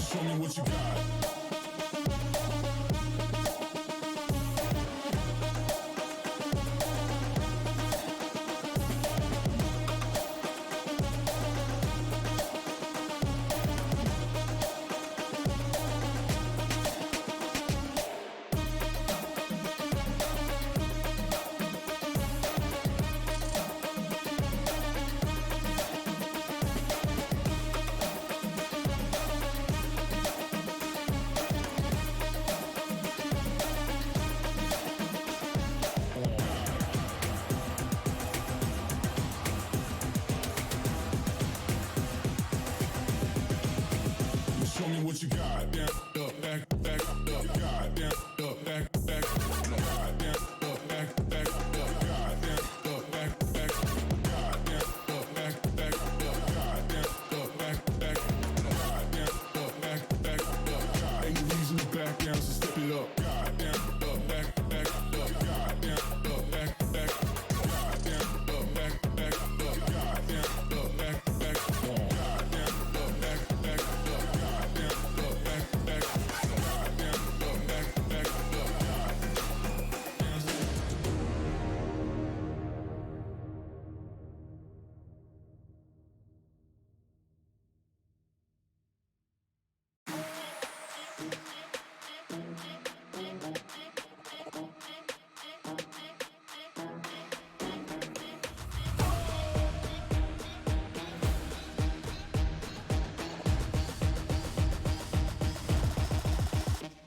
Show me what you got. Show me what you got. Down, up, back, up, God, down, up, back, God, down, up, back, up, God, down, up, back, God, down, up, back, God, down, up, back, God, down, up, back, God. Ain't no reason to back down, so step it up. God, down, up, back, God, down, up, back, God, down, up, back, God, down, up, back, God, down, up, back,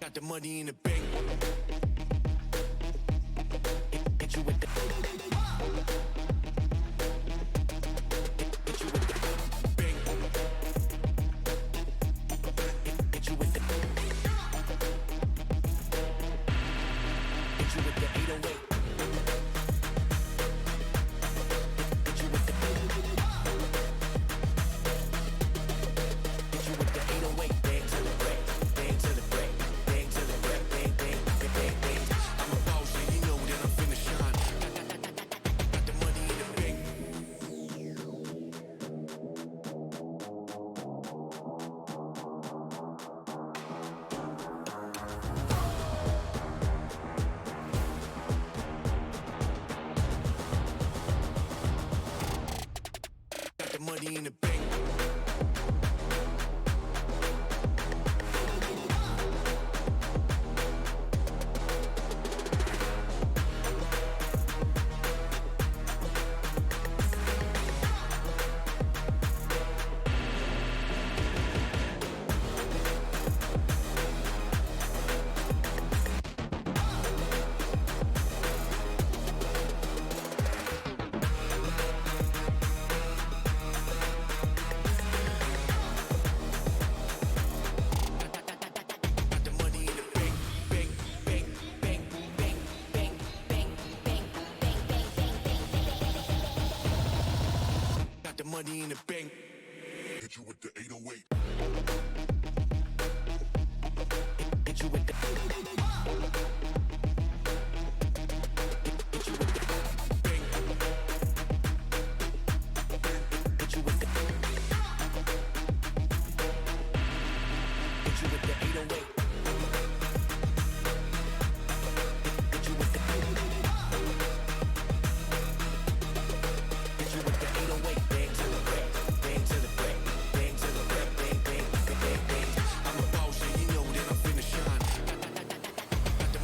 Got the money in the bank. Hit you with the. Hit you with the bank. Hit you with the. Hit you with the 808. Hit you with the. Hit you with the 808. Bang to the break. Bang to the break. Bang to the break. Bang, bang, bang, bang, bang. I'm a boss, and you know that I'm finna shine. Got the money in the bank. Got the money in the bank. Money in the bank. Hit you with the 808. Hit you with the. Hit you with the bank. Hit you with the. Hit you with the 808. Hit you with the. Hit you with the 808. Bang to the break. Bang to the break. Bang to the break. Bang, bang, bang, bang, bang. I'm a boss, and you know that I'm finna shine. Got the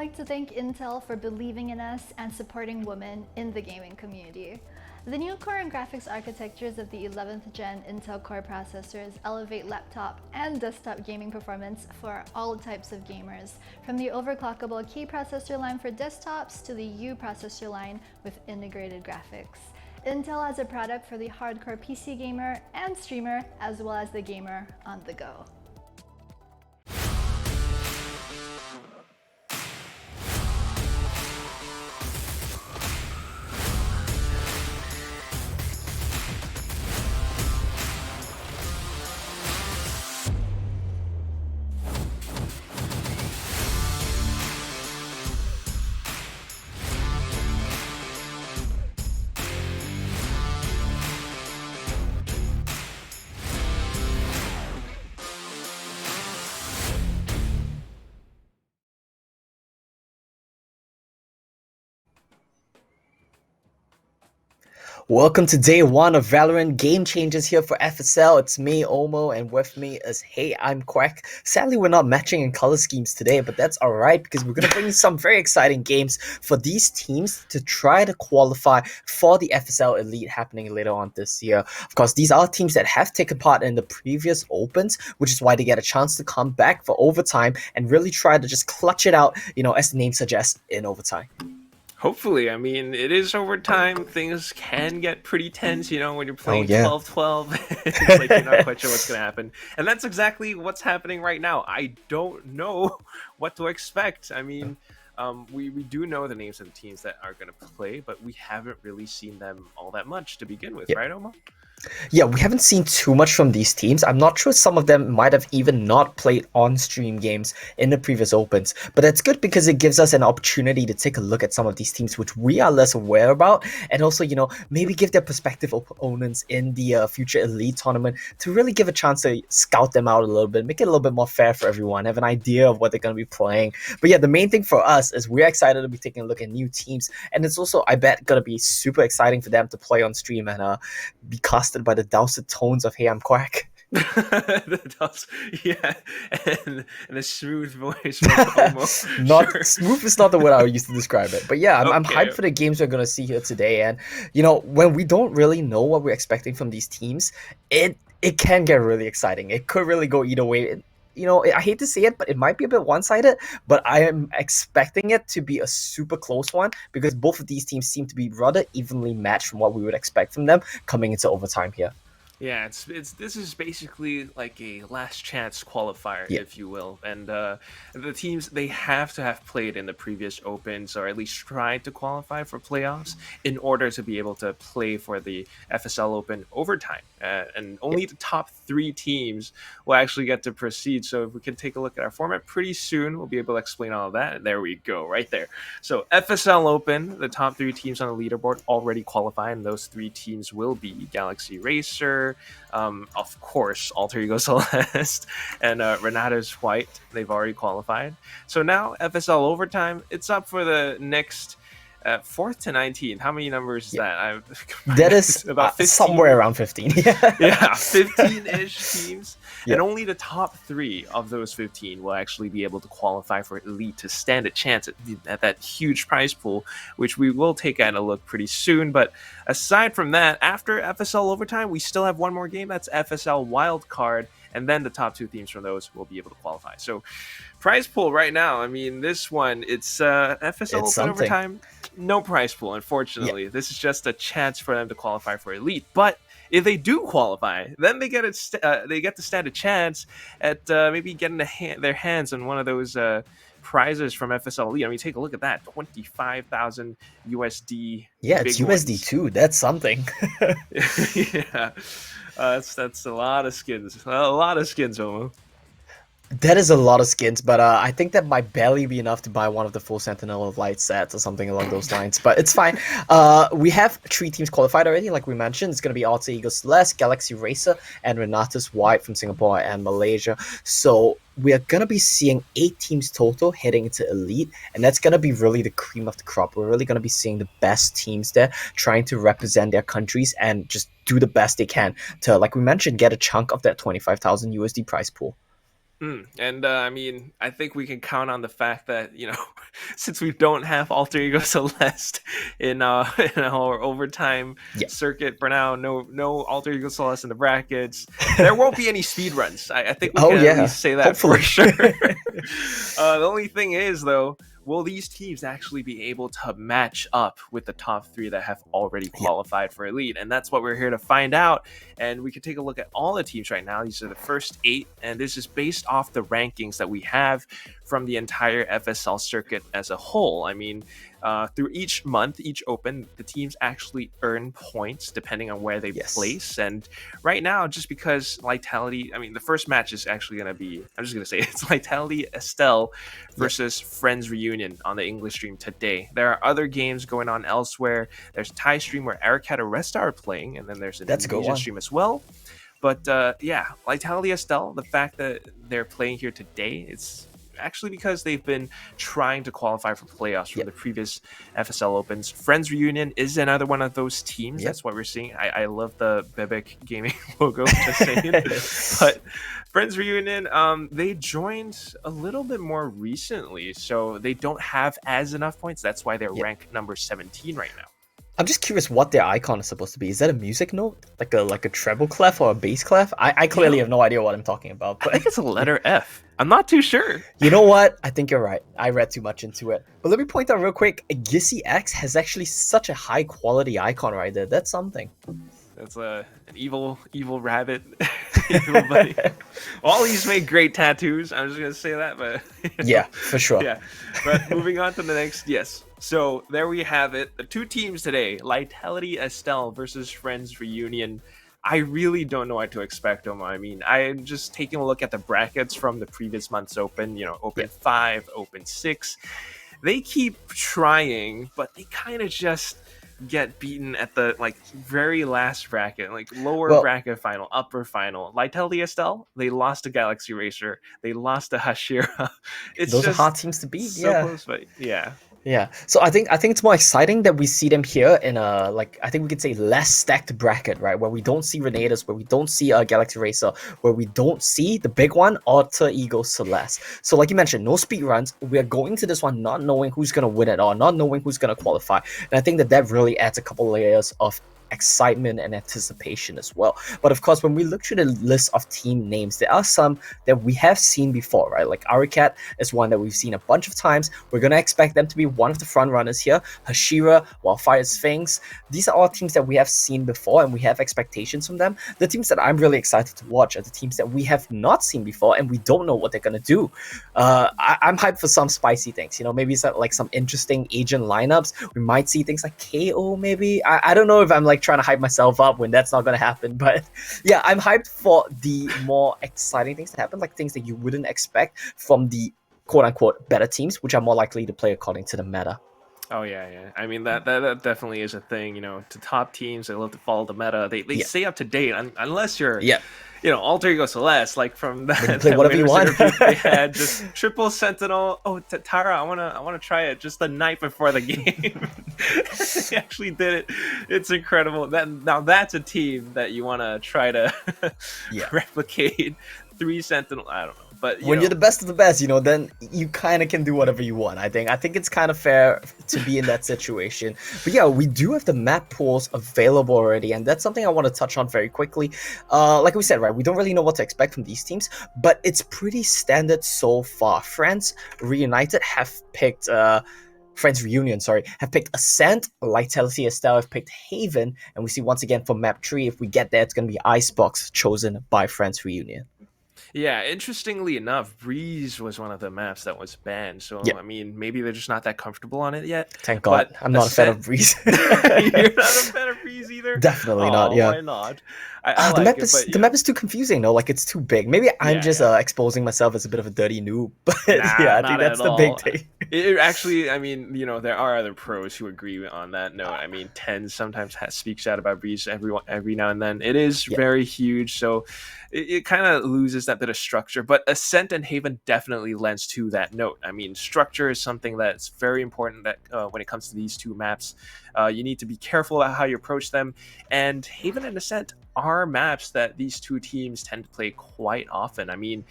like to thank Intel for believing in us and supporting women in the gaming community. The new core and graphics architectures of the 11th gen Intel Core processors elevate laptop and desktop gaming performance for all types of gamers, from the overclockable K processor line for desktops to the U processor line with integrated graphics. Intel has a product for the hardcore PC gamer and streamer, as well as the gamer on the go. Welcome to day one of Valorant Game Changers here for FSL. It's me, Omo, and with me is Hey, I'm Quack. Sadly, we're not matching in color schemes today, but that's alright because we're going to bring you some very exciting games for these teams to try to qualify for the FSL Elite happening later on this year. Of course, these are teams that have taken part in the previous Opens, which is why they get a chance to come back for overtime and really try to just clutch it out, as the name suggests, in overtime. Hopefully. I mean, it is overtime. Things can get pretty tense, when you're playing 12-12. It's like you're not quite sure what's going to happen. And that's exactly what's happening right now. I don't know what to expect. I mean, we do know the names of the teams that are going to play, but we haven't really seen them all that much to begin with, right, Oma? Yeah, we haven't seen too much from these teams. I'm not sure some of them might have even not played on-stream games in the previous Opens, but that's good because it gives us an opportunity to take a look at some of these teams which we are less aware about, and also, maybe give their prospective opponents in the future Elite tournament to really give a chance to scout them out a little bit, make it a little bit more fair for everyone, have an idea of what they're going to be playing. But yeah, the main thing for us is we're excited to be taking a look at new teams, and it's also, I bet, going to be super exciting for them to play on stream and be casted by the dulcet tones of Hey, I'm Quack. Yeah, and a smooth voice from Smooth is not the word I would use to describe it, but yeah, I'm hyped for the games we're gonna see here today. And when we don't really know what we're expecting from these teams, it can get really exciting. It could really go either way. I hate to say it, but it might be a bit one-sided, but I am expecting it to be a super close one because both of these teams seem to be rather evenly matched from what we would expect from them coming into overtime here. Yeah, this is basically like a last chance qualifier, if you will. And the teams, they have to have played in the previous Opens or at least tried to qualify for playoffs in order to be able to play for the FSL Open overtime. And only the top 3 teams will actually get to proceed. So if we can take a look at our format pretty soon, we'll be able to explain all of that. And there we go, right there. So FSL Open, the top 3 teams on the leaderboard already qualified, and those 3 teams will be Galaxy Racer, of course, Alter Ego Celeste, and Renata's White. They've already qualified. So now FSL Overtime, it's up for the next 4th to 19th. How many numbers is that? That is about 15. Somewhere around 15. Yeah, 15-ish teams. And only the top 3 of those 15 will actually be able to qualify for Elite to stand a chance at that huge prize pool, which we will take a look pretty soon. But aside from that, after FSL Overtime, we still have one more game. That's FSL Wildcard. And then the top 2 teams from those will be able to qualify. So prize pool right now, I mean, this one, it's FSL Open Overtime. No prize pool, unfortunately. This is just a chance for them to qualify for Elite. But if they do qualify, then they get to stand a chance at maybe getting their hands on one of those prizes from FSL Elite. I mean, take a look at that, 25,000 USD. Yeah, it's USD too. That's something. Yeah, that's a lot of skins. A lot of skins, Omo. That is a lot of skins, but I think that might barely be enough to buy one of the full Sentinel of Light sets or something along those lines, but it's fine. We have 3 teams qualified already, like we mentioned. It's going to be Alter Ego Celeste, Galaxy Racer, and Renata's White from Singapore and Malaysia. So we are going to be seeing 8 teams total heading into Elite, and that's going to be really the cream of the crop. We're really going to be seeing the best teams there trying to represent their countries and just do the best they can to, like we mentioned, get a chunk of that 25,000 USD prize pool. And I mean, I think we can count on the fact that since we don't have Alter Ego Celeste in in our overtime Yeah. circuit for now, no Alter Ego Celeste in the brackets. There won't be any speed runs. I think we Oh can at yeah, least say that hopefully. for sure. The only thing is though, will these teams actually be able to match up with the top three that have already qualified for Elite? And that's what we're here to find out. And we can take a look at all the teams right now. These are the first 8, and this is based off the rankings that we have from the entire FSL circuit as a whole. I mean, through each month, each open, the teams actually earn points depending on where they place. And right now, just because Lightality, I mean, the first match is actually going to be, I'm just going to say it's Lightality Estelle versus Friends Reunion on the English stream today. There are other games going on elsewhere. There's a Thai stream where Arcata Resta are playing, and then there's an Indonesian stream as well. But yeah, Lightality Estelle, the fact that they're playing here today, it's actually because they've been trying to qualify for playoffs from the previous FSL Opens. Friends Reunion is another one of those teams. That's what we're seeing. I love the Bebek Gaming logo, just saying. But Friends Reunion, they joined a little bit more recently, so they don't have as enough points. That's why they're ranked number 17 right now. I'm just curious what their icon is supposed to be. Is that a music note? Like a treble clef or a bass clef? I clearly have no idea what I'm talking about. But I think it's a letter F. I'm not too sure. You know what? I think you're right. I read too much into it. But let me point out real quick, Gissy X has actually such a high quality icon right there. That's something. That's an evil rabbit. Evil buddy. Well, he's made great tattoos. I'm just gonna say that, but yeah, for sure. Yeah. But moving on to the next, So there we have it. The 2 teams today: Lightality Estelle versus Friends Reunion. I really don't know what to expect, Oma. I mean, I'm just taking a look at the brackets from the previous month's Open. Open 5, Open 6. They keep trying, but they kind of just get beaten at the very last bracket, lower bracket final, upper final. Lightality Estelle, they lost to Galaxy Racer, they lost to Hashira. Those are hard teams to beat. So close, but yeah. So I think it's more exciting that we see them here in a I think we could say less stacked bracket, right? Where we don't see Renatus, where we don't see Galaxy Racer, where we don't see the big one, Alter Ego Celeste. So like you mentioned, no speed runs. We are going to this one not knowing who's gonna win it or not knowing who's gonna qualify. And I think that really adds a couple layers of excitement and anticipation as well. But of course, when we look through the list of team names, there are some that we have seen before, right? Like Arikat is one that we've seen a bunch of times. We're going to expect them to be one of the front runners here. Hashira, Wildfire Sphinx, these are all teams that we have seen before and we have expectations from them. The teams that I'm really excited to watch are the teams that we have not seen before and we don't know what they're going to do. I'm hyped for some spicy things, maybe it's like some interesting agent lineups. We might see things like KO maybe. I don't know if I'm trying to hype myself up when that's not going to happen, but yeah, I'm hyped for the more exciting things to happen, like things that you wouldn't expect from the quote-unquote better teams, which are more likely to play according to the meta. Oh yeah. I mean that definitely is a thing. To top teams, they love to follow the meta. They stay up to date unless you're Alter Ego Celeste, from that play whatever you want. They had just triple Sentinel. Oh, Tara, I wanna try it just the night before the game. They actually did it. It's incredible. Now that's a team that you wanna try to replicate. 3 Sentinel. I don't know. But when you're the best of the best, then you kind of can do whatever you want. I think it's kind of fair to be in that situation. But yeah, we do have the map pools available already, and that's something I want to touch on very quickly. Like we said, right, we don't really know what to expect from these teams, but it's pretty standard so far. Friends Reunited have picked Friends Reunion, have picked Ascent, Lightality Estelle have picked Haven, and we see once again for map 3, if we get there, it's going to be Icebox chosen by Friends Reunion. Yeah, interestingly enough, Breeze was one of the maps that was banned. So, I mean, maybe they're just not that comfortable on it yet. Thank God. I'm not a fan of Breeze. You're not a fan of Breeze either? Definitely not, yeah. Why not? I like the map is too confusing, though. It's too big. Maybe I'm just exposing myself as a bit of a dirty noob. But I think that's the big thing. It actually, I mean, there are other pros who agree on that note. I mean, Ten sometimes speaks out about Breeze every now and then. It is very huge, so it kind of loses that bit of structure. But Ascent and Haven definitely lends to that note. I mean, structure is something that's very important that when it comes to these 2 maps. You need to be careful about how you approach them. And Haven and Ascent are maps that these 2 teams tend to play quite often. I mean,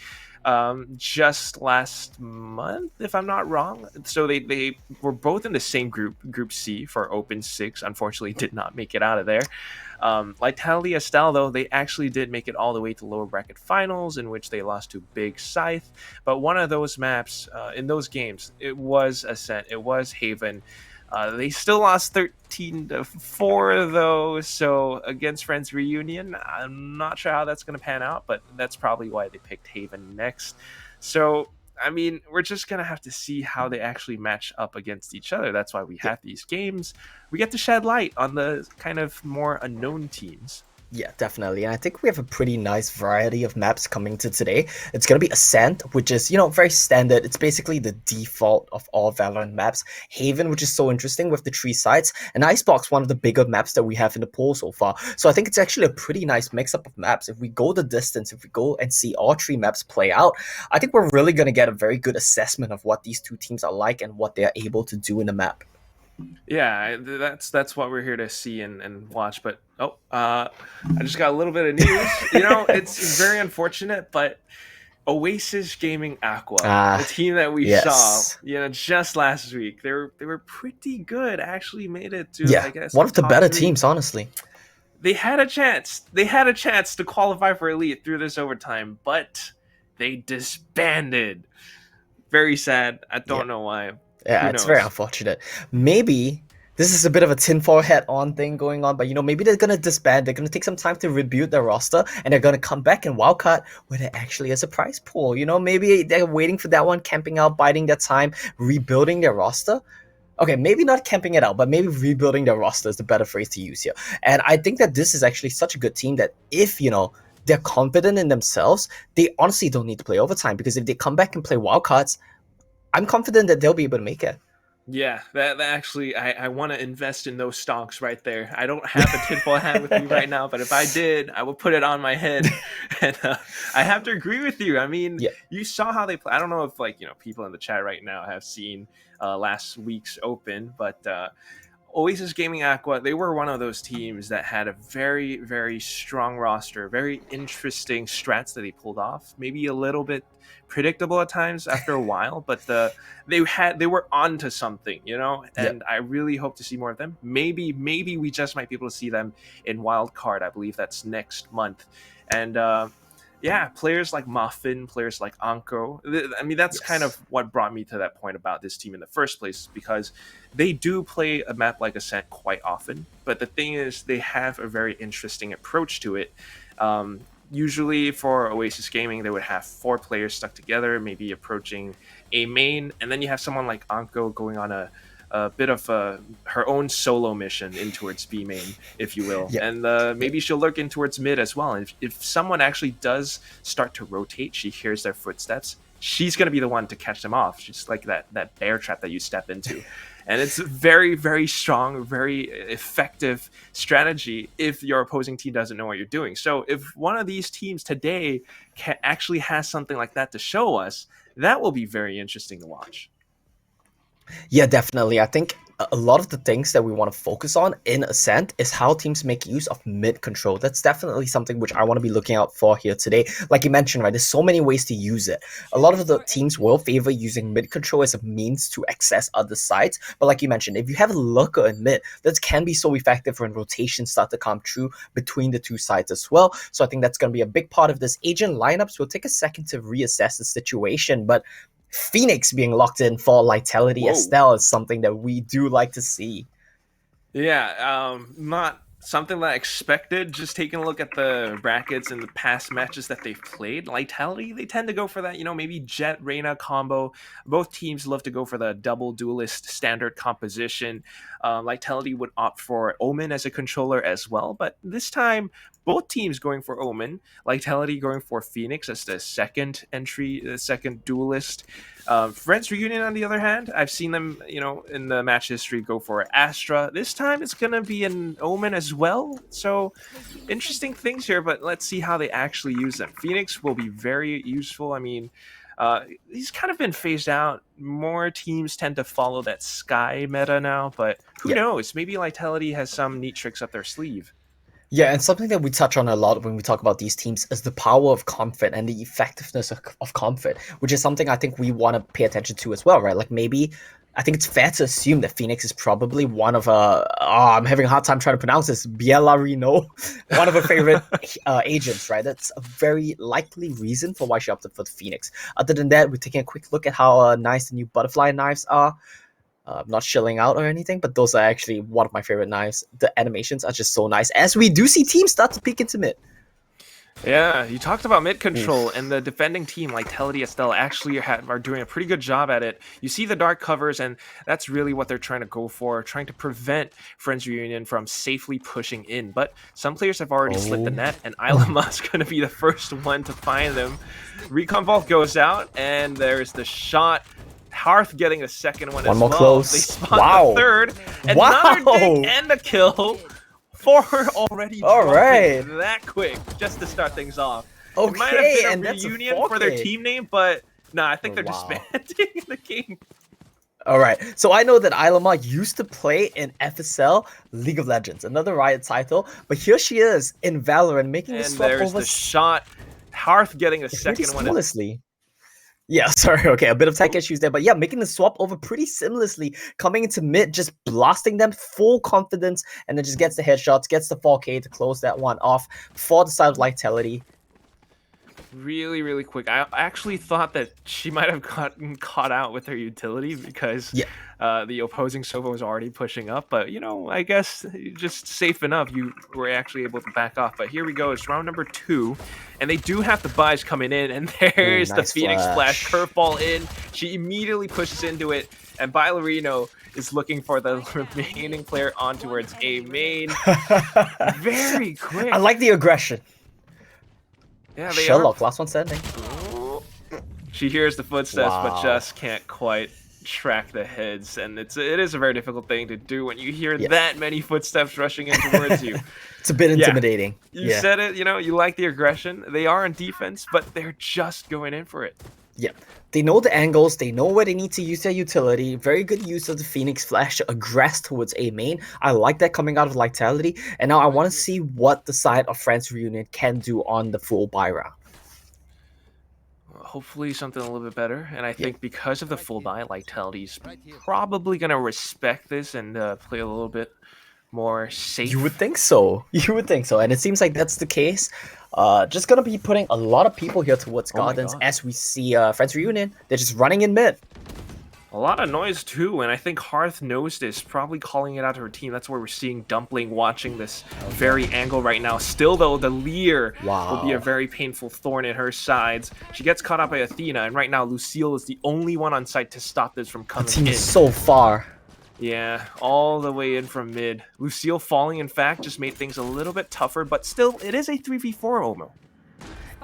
just last month, if I'm not wrong. So they were both in the same group, Group C for Open 6. Unfortunately, did not make it out of there. Lightality Estelle, though, they actually did make it all the way to lower bracket finals, in which they lost to Big Scythe. But one of those maps in those games, it was Ascent, it was Haven. They still lost 13-4 though, so against Friends Reunion, I'm not sure how that's going to pan out, but that's probably why they picked Haven next. So I mean, we're just gonna have to see how they actually match up against each other. That's why we have these games. We get to shed light on the kind of more unknown teams. Yeah, definitely. And I think we have a pretty nice variety of maps coming to today. It's going to be Ascent, which is, very standard. It's basically the default of all Valorant maps. Haven, which is so interesting with the 3 sites. And Icebox, one of the bigger maps that we have in the pool so far. So I think it's actually a pretty nice mix-up of maps. If we go the distance, if we go and see all 3 maps play out, I think we're really going to get a very good assessment of what these 2 teams are like and what they're able to do in the map. Yeah, that's what we're here to see and watch. But I just got a little bit of news. It's very unfortunate, but Oasis Gaming Aqua, the team that we saw, just last week, they were pretty good. Actually, made it to I guess one of the better 3. teams, honestly. They had a chance. They had a chance to qualify for Elite through this overtime, but they disbanded. Very sad. I don't know why. Yeah, it's very unfortunate. Maybe this is a bit of a tinfoil hat on thing going on, but maybe they're gonna disband. They're gonna take some time to rebuild their roster, and they're gonna come back in wildcard where there actually is a prize pool. Maybe they're waiting for that one, camping out, biding their time, rebuilding their roster. Okay, maybe not camping it out, but maybe rebuilding their roster is the better phrase to use here. And I think that this is actually such a good team that if they're confident in themselves, they honestly don't need to play overtime, because if they come back and play wildcards, I'm confident that they'll be able to make it. Yeah, that actually, I want to invest in those stocks right there. I don't have a tinfoil hat with me right now, but if I did, I would put it on my head. And I have to agree with you. I mean, you saw how they play. I don't know if people in the chat right now have seen last week's Open, but Oasis Gaming Aqua, they were one of those teams that had a very, very strong roster, very interesting strats that they pulled off. Maybe a little bit predictable at times after a while, but they were onto something, and I really hope to see more of them. Maybe we just might be able to see them in Wildcard. I believe that's next month. And players like Muffin, players like Anko. I mean, that's kind of what brought me to that point about this team in the first place, because they do play a map like Ascent quite often. But the thing is, they have a very interesting approach to it. Usually for Oasis Gaming, they would have 4 players stuck together, maybe approaching a main, and then you have someone like Anko going on a bit of her own solo mission in towards B main, if you will. And maybe she'll lurk in towards mid as well. And if someone actually does start to rotate, she hears their footsteps, she's going to be the one to catch them off, just like that bear trap that you step into. And it's a very, very strong, very effective strategy if your opposing team doesn't know what you're doing. So if one of these teams today actually has something like that to show us, that will be very interesting to watch. Yeah, definitely. I think a lot of the things that we want to focus on in Ascent is how teams make use of mid control. That's definitely something which I want to be looking out for here today. Like you mentioned, right, there's so many ways to use it. A lot of the teams will favor using mid control as a means to access other sides. But like you mentioned, if you have a lurker in mid, that can be so effective when rotations start to come true between the 2 sides as well. So I think that's going to be a big part of this. Agent lineups will take a second to reassess the situation, but Phoenix being locked in for Lightality Estelle is something that we do like to see. Yeah, not something that I expected. Just taking a look at the brackets and the past matches that they've played, Lightality, they tend to go for that, maybe Jet Reyna combo. Both teams love to go for the double duelist standard composition. Lightality would opt for Omen as a controller as well, but this time both teams going for Omen, Lightality going for Phoenix as the second entry, the second duelist. Friends Reunion, on the other hand, I've seen them, in the match history go for Astra. This time it's going to be an Omen as well. So interesting things here, but let's see how they actually use them. Phoenix will be very useful. I mean, he's kind of been phased out. More teams tend to follow that Sky meta now, but who knows? Maybe Lightality has some neat tricks up their sleeve. Yeah, and something that we touch on a lot when we talk about these teams is the power of comfort and the effectiveness of comfort, which is something I think we want to pay attention to as well, right? Like maybe I think it's fair to assume that Phoenix is probably one of I'm having a hard time trying to pronounce this, Bielarino, one of her favorite agents, right? That's a very likely reason for why she opted for the Phoenix. Other than that, we're taking a quick look at how nice the new butterfly knives are. Not shilling out or anything, but those are actually one of my favorite knives. The animations are just so nice, as we do see teams start to peek into mid. Yeah, you talked about mid control, and the defending team, like Lightality, Estelle, actually are doing a pretty good job at it. You see the dark covers, and that's really what they're trying to go for, trying to prevent Friends Reunion from safely pushing in. But some players have already slit the net, and Ilama's going to be the first one to find them. Recon Vault goes out, and there's the shot. Hearth getting a second one as more well. close. They spot the third. Another dig and a kill. 4 already dropping that quick just to start things off. It might have been a reunion for their team name, but nah, I think they're disbanding the game. All right, so I know that Ilama used to play in FSL, League of Legends, another Riot title, but here she is in Valorant making the swap over. And there's the shot. Hearth getting a second one. Seamlessly. Yeah, sorry, okay, a bit of tech issues there, but yeah, making the swap over pretty seamlessly, coming into mid, just blasting them, full confidence, and then just gets the headshots, gets the 4K to close that one off for the side of Lightality. Really, really quick. I actually thought that she might have gotten caught out with her utility because the opposing Sova was already pushing up. But, you know, I guess just safe enough, you were actually able to back off. But here we go. It's round number 2. And they do have the buys coming in. And there's the Phoenix Flash curveball in. She immediately pushes into it. And Bailarino is looking for the remaining player on towards A main. Very quick. I like the aggression. Yeah, Sherlock, last one standing. She hears the footsteps, but just can't quite track the heads, and it is a very difficult thing to do when you hear that many footsteps rushing in towards you. It's a bit intimidating. You said it, you know, you like the aggression. They are in defense, but they're just going in for it. Yeah, they know the angles, they know where they need to use their utility. Very good use of the Phoenix Flash to aggress towards A main. I like that coming out of Lightality. And now I want to see what the side of Friends Reunion can do on the full buy round. Hopefully something a little bit better. And I think because of the full buy, Lightality's probably going to respect this and play a little bit more safe. You would think so. You would think so. And it seems like that's the case. Just gonna be putting a lot of people here towards Gardens as we see Friends Reunion. They're just running in mid. A lot of noise too, and I think Hearth knows this, probably calling it out to her team. That's where we're seeing Dumpling watching this very angle right now. Still though, the Leer will be a very painful thorn in her sides. She gets caught up by Athena, and right now Lucille is the only one on site to stop this from coming in. So far. Yeah, all the way in from mid. Lucille falling, in fact, just made things a little bit tougher, but still, it is a 3v4, Omo.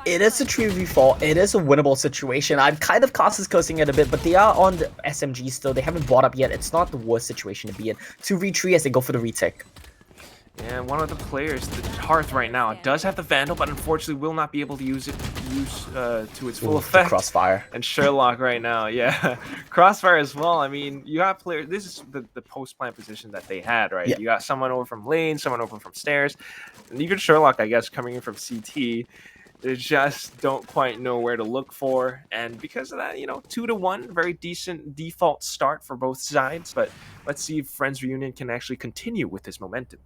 It is a 3v4. It is a winnable situation. I'm kind of cautious cursing it a bit, but they are on the SMG still. They haven't bought up yet. It's not the worst situation to be in. 2v3 as they go for the retake. And one of the players, the Hearth right now, does have the Vandal, but unfortunately will not be able to use it to its full effect. Crossfire. And Sherlock right now, yeah. Crossfire as well. I mean, you got players, this is the post-plant position that they had, right? You got someone over from lane, someone over from stairs. And even Sherlock, I guess, coming in from CT. They just don't quite know where to look for. And because of that, you know, 2-1, very decent default start for both sides. But let's see if Friends Reunion can actually continue with this momentum.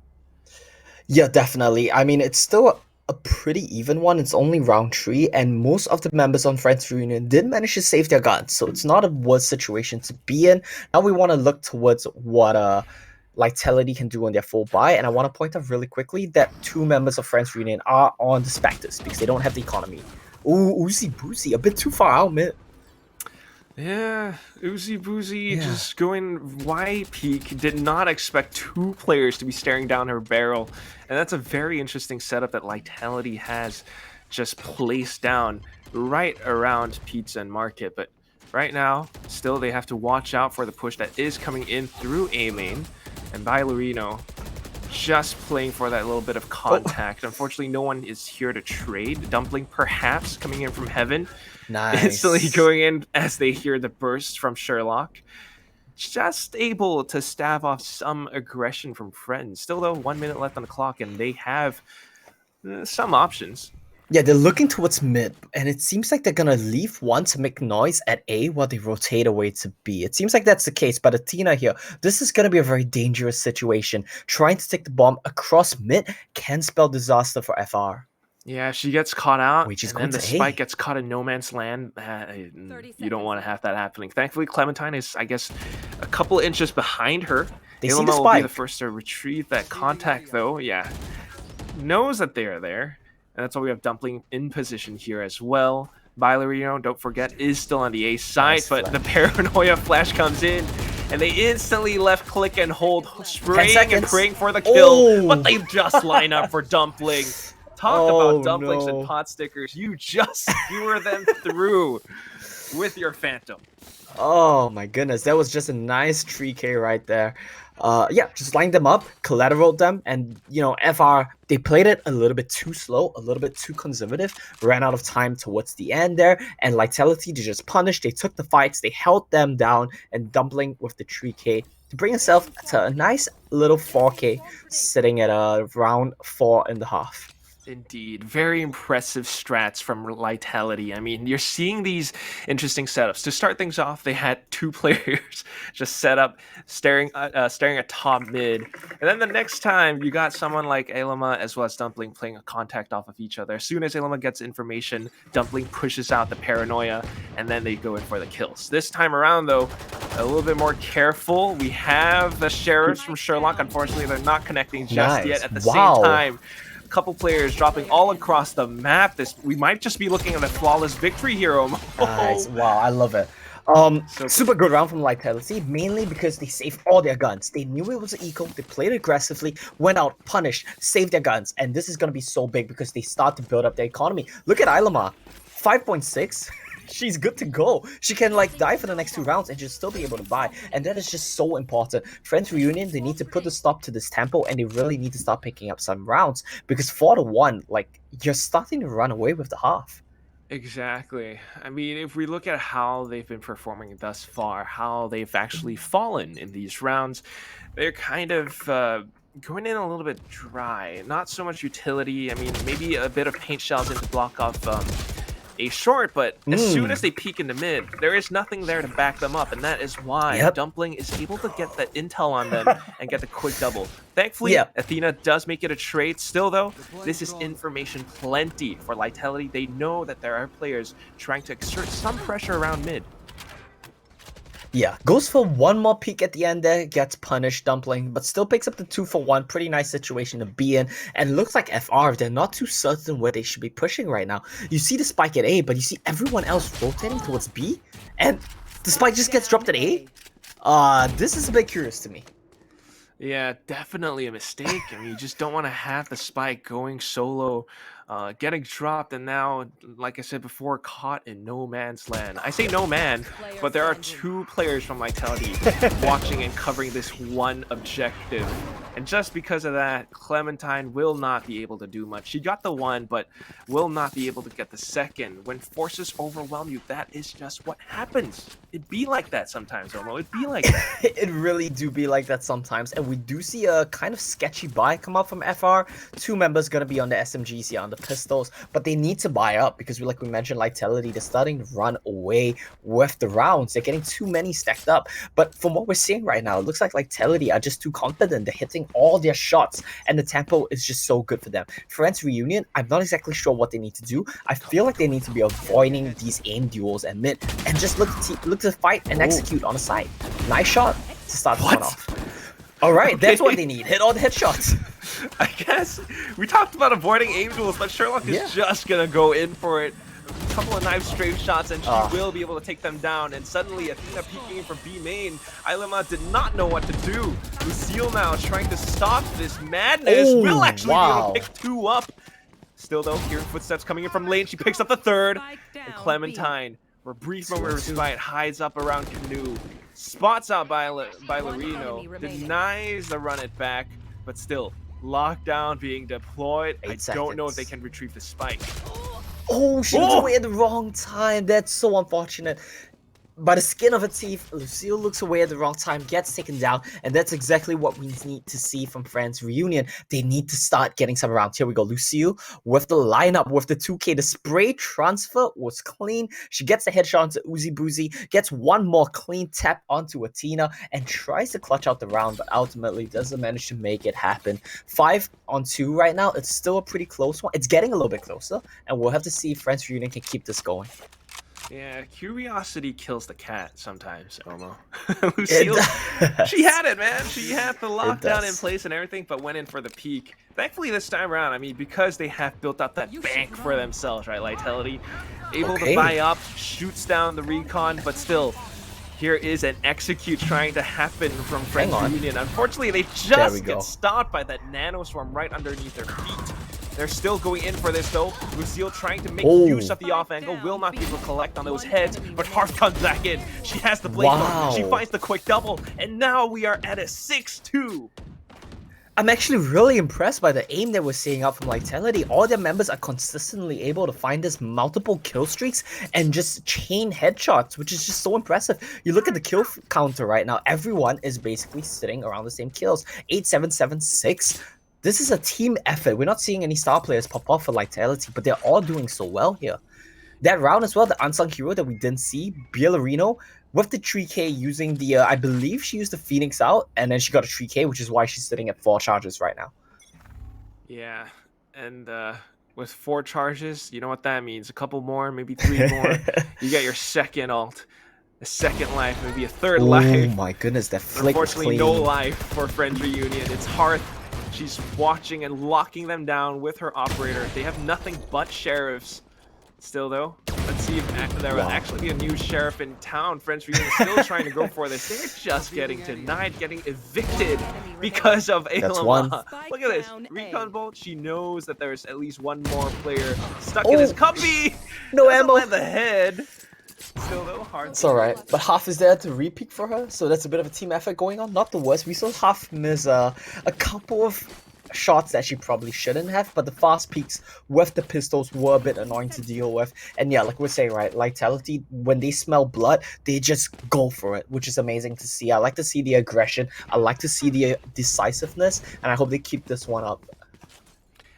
Yeah, definitely. I mean, it's still a pretty even one. It's only round 3, and most of the members on Friends Reunion did manage to save their guns, so it's not a worse situation to be in. Now we want to look towards what Lightality can do on their full buy, and I want to point out really quickly that 2 members of Friends Reunion are on the Spectres because they don't have the economy. Ooh, Uzi Boozy, a bit too far out, man. Yeah, Uzi Boozy just going Y peak. Did not expect 2 players to be staring down her barrel. And that's a very interesting setup that Lightality has just placed down right around Pizza and Market. But right now, still they have to watch out for the push that is coming in through A main. And Bailarino just playing for that little bit of contact. Unfortunately, no one is here to trade. Dumpling perhaps coming in from heaven. Nice. Instantly going in as they hear the burst from Sherlock. just able to stave off some aggression from Friends. Still though, 1 minute left on the clock, and they have some options. Yeah, they're looking towards mid, and it seems like they're gonna leave one to make noise at A while they rotate away to B. It seems like that's the case, but Athena here, this is gonna be a very dangerous situation. Trying to take the bomb across mid can spell disaster for FR. Yeah, she gets caught out, Wait, she's and going then the to A. spike gets caught in no man's land. You don't want to have that happening. Thankfully, Clementine is, I guess, a couple inches behind her. They see the Ilma will be spike. the first to retrieve that contact, though. Yeah, knows that they are there. And that's why we have Dumpling in position here as well. Ballerino, don't forget, is still on the A side, Nice but flash. the paranoia flash comes in, and they instantly left click and hold, spraying and seconds. praying for the kill, Oh. but they just line up for Dumpling. Talk Oh, about dumplings no. and pot stickers. You just skewer them through with your Phantom. Oh my goodness, that was just a nice 3K right there. Yeah, just lined them up, collateraled them, and FR, they played it a little bit too slow, a little bit too conservative, ran out of time towards the end there, and Lightality, they just punished, they took the fights, they held them down, and Dumpling with the 3K to bring himself to a nice little 4K, sitting at around 4.5. Indeed, very impressive strats from Lightality. I mean, you're seeing these interesting setups. To start things off, they had two players just set up, staring at top mid, and then the next time you got someone like Elima as well as Dumpling playing a contact off of each other. As soon as Elima gets information, Dumpling pushes out the paranoia, and then they go in for the kills. This time around, though, a little bit more careful. We have the sheriffs from Sherlock. Unfortunately, they're not connecting just yet. At the same time, couple players dropping all across the map. We might just be looking at a flawless victory here. Nice. Wow, I love it. Super good round from Lightality, mainly because they saved all their guns. They knew it was an eco, they played aggressively, went out, punished, saved their guns, and this is going to be so big because they start to build up their economy. Look at Ilama, 5.6. She's good to go. She can die for the next 2 rounds and just still be able to buy, and that is just so important. Friends Reunion, they need to put a stop to this tempo, and they really need to start picking up some rounds because 4-1, you're starting to run away with the half. Exactly. I mean, if we look at how they've been performing thus far, how they've actually fallen in these rounds, they're kind of going in a little bit dry. Not so much utility. I mean, maybe a bit of paint shells in to block off a short, but as soon as they peek into mid, there is nothing there to back them up, and that is why Dumpling is able to get that intel on them and get the quick double. Thankfully, Athena does make it a trade. Still, though, this is information plenty for Lightality. They know that there are players trying to exert some pressure around mid. Yeah, goes for one more peek at the end there, gets punished, Dumpling, but still picks up the 2-for-1. Pretty nice situation to be in. And looks like FR, they're not too certain where they should be pushing right now. You see the spike at A, but you see everyone else rotating towards B, and the spike just gets dropped at A? This is a bit curious to me. Yeah, definitely a mistake. I mean, you just don't want to have the spike going solo, getting dropped, and now, like I said before, caught in no man's land. I say no man, but there are 2 players from Lightality watching and covering this one objective. And just because of that, Clementine will not be able to do much. She got the 1, but will not be able to get the 2nd. When forces overwhelm you, that is just what happens. It be like that sometimes, Omo. It be like that. It really do be like that sometimes. And we do see a kind of sketchy buy come out from FR. 2 members gonna be on the SMGs here, on the pistols. But they need to buy up because, like we mentioned, Lightality, they're starting to run away with the rounds. They're getting too many stacked up. But from what we're seeing right now, it looks like Lightality are just too confident. They're hitting all their shots, and the tempo is just so good for them. Friends Reunion, I'm not exactly sure what they need to do. I feel like they need to be avoiding these aim duels and mid, and just look to fight and execute on the side. Nice shot to start this one off. All right, that's what they need. Hit all the headshots. I guess we talked about avoiding aim duels, but Sherlock is just gonna go in for it. A couple of knife strafe shots, and she will be able to take them down. And suddenly, Athena peeking in for B main. Ilima did not know what to do. Lucille now trying to stop this madness. Will actually be able to pick 2 up. Still, though, hearing footsteps coming in from lane, she picks up the 3rd. And Clementine, for a brief moment of respite, hides up around Canoe. Spots out by Larino, denies the run it back, but still, lockdown being deployed. I don't know if they can retrieve the spike. Oh, she was away at the wrong time. That's so unfortunate. by the skin of her teeth, Lucille looks away at the wrong time, gets taken down, and that's exactly what we need to see from Friends Reunion. They need to start getting some rounds. Here we go, Lucille with the lineup, with the 2K. The spray transfer was clean. She gets the headshot onto Uzi Boozy, gets one more clean tap onto Athena, and tries to clutch out the round, but ultimately doesn't manage to make it happen. 5-on-2 right now. It's still a pretty close one. It's getting a little bit closer, and we'll have to see if Friends Reunion can keep this going. Yeah, curiosity kills the cat sometimes, Omo. Lucille, she had it, man. She had the lockdown in place and everything, but went in for the peak. Thankfully, this time around, I mean, because they have built up that bank for themselves, right? Lightality, able to buy up, shoots down the recon, but still, here is an execute trying to happen from Friends Reunion. Unfortunately, they just get stopped by that nanoswarm right underneath their feet. They're still going in for this though. Lucille trying to make use of the off angle, will not be able to collect on those heads, but Hearth comes back in. She has the blade gun. She finds the quick double, and now we are at a 6-2. I'm actually really impressed by the aim that we're seeing out from Lightality. All their members are consistently able to find this multiple kill streaks and just chain headshots, which is just so impressive. You look at the kill counter right now, everyone is basically sitting around the same kills. 8, 7, 7, 6. This is a team effort. We're not seeing any star players pop off for Lightality, but they're all doing so well here. That round as well, the unsung hero that we didn't see, Bielarino, with the 3K using the, I believe she used the Phoenix out, and then she got a 3K, which is why she's sitting at 4 charges right now. Yeah, and with 4 charges, you know what that means. A couple more, maybe 3 more. You get your second ult, a second life, maybe a third life. Oh my goodness, that flick was Unfortunately, clean. no life for Friends Reunion. It's Hearth. She's watching and locking them down with her operator. They have nothing but sheriffs. Still though, let's see if there will actually be a new sheriff in town. Friends Reunion is still trying to go for this. They're just getting denied, getting evicted because of Alama. Look at this. Recon Bolt, she knows that there's at least one more player stuck in his cubby. No ammo. Land the head. Still though, hard. It's alright, but Half is there to re-peek for her, so that's a bit of a team effort going on. Not the worst. We saw Half miss a couple of shots that she probably shouldn't have, but the fast peaks with the pistols were a bit annoying to deal with. And yeah, like we're saying, right, Lightality, when they smell blood, they just go for it, which is amazing to see. I like to see the aggression, I like to see the decisiveness, and I hope they keep this one up.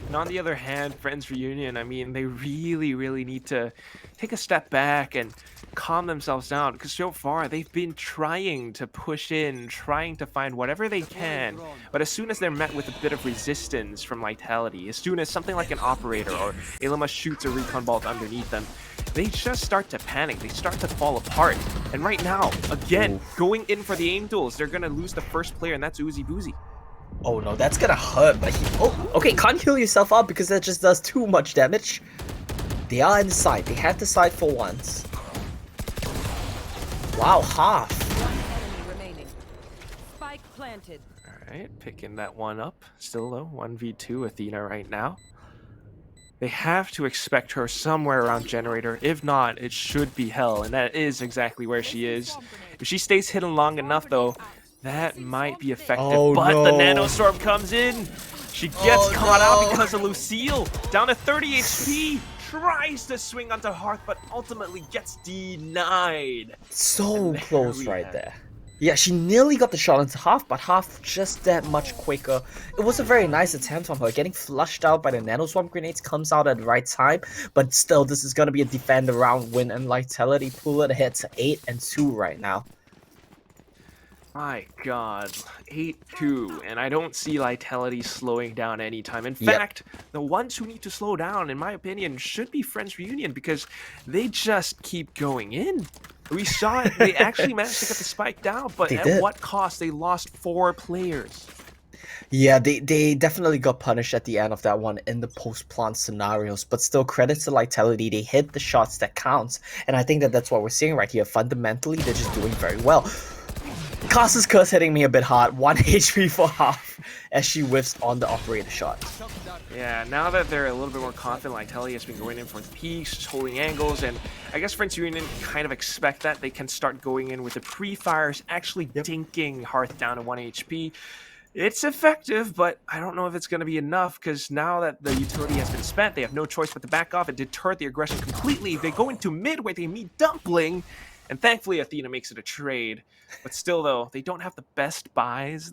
And on the other hand, Friends Reunion, I mean, they really need to take a step back and calm themselves down, because so far they've been trying to push in, trying to find whatever they can, but as soon as they're met with a bit of resistance from Lightality, as soon as something like an operator or Alama shoots a recon bolt underneath them, they just start to panic, they start to fall apart. And right now, again, going in for the aim duels, they're gonna lose the first player, and that's Uzi Boozy. Oh no, that's gonna hurt, but okay, can't heal yourself up because that just does too much damage. They are in the side, they have the side for once. Wow, Half. Spike planted. Alright, picking that one up. Still though, 1v2 Athena right now. They have to expect her somewhere around Generator. If not, it should be Hell, and that is exactly where she is. If she stays hidden long enough though, that might be effective, but the nanostorm comes in. She gets caught out because of Lucille. Down to 30 HP. Tries to swing onto Hearth, but ultimately gets denied. So close right there. Yeah, she nearly got the shot into Half, but Half just that much quicker. It was a very nice attempt from her. Getting flushed out by the nanoswarm grenades comes out at the right time, but still, this is going to be a defend around win, and Lightality pull it ahead to 8-2 right now. My god, 8-2, and I don't see Lightality slowing down anytime. In fact, the ones who need to slow down, in my opinion, should be Friends Reunion, because they just keep going in. We saw it, they actually managed to get the spike down, but at what cost? They lost 4 players. Yeah, they definitely got punished at the end of that one in the post-plant scenarios, but still, credit to Lightality, they hit the shots that counts, and I think that that's what we're seeing right here. Fundamentally, they're just doing very well. Casa's curse hitting me a bit hard. 1 HP for Half as she whiffs on the operator shot. Yeah, now that they're a little bit more confident, Lightality has been going in for the peaks, just holding angles, and I guess Friends Reunion kind of expect that. They can start going in with the pre-fires, actually dinking Hearth down to 1 HP. It's effective, but I don't know if it's going to be enough, because now that the utility has been spent, they have no choice but to back off and deter the aggression completely. They go into mid where they meet Dumpling, And thankfully, Athena makes it a trade. But still, though, they don't have the best buys.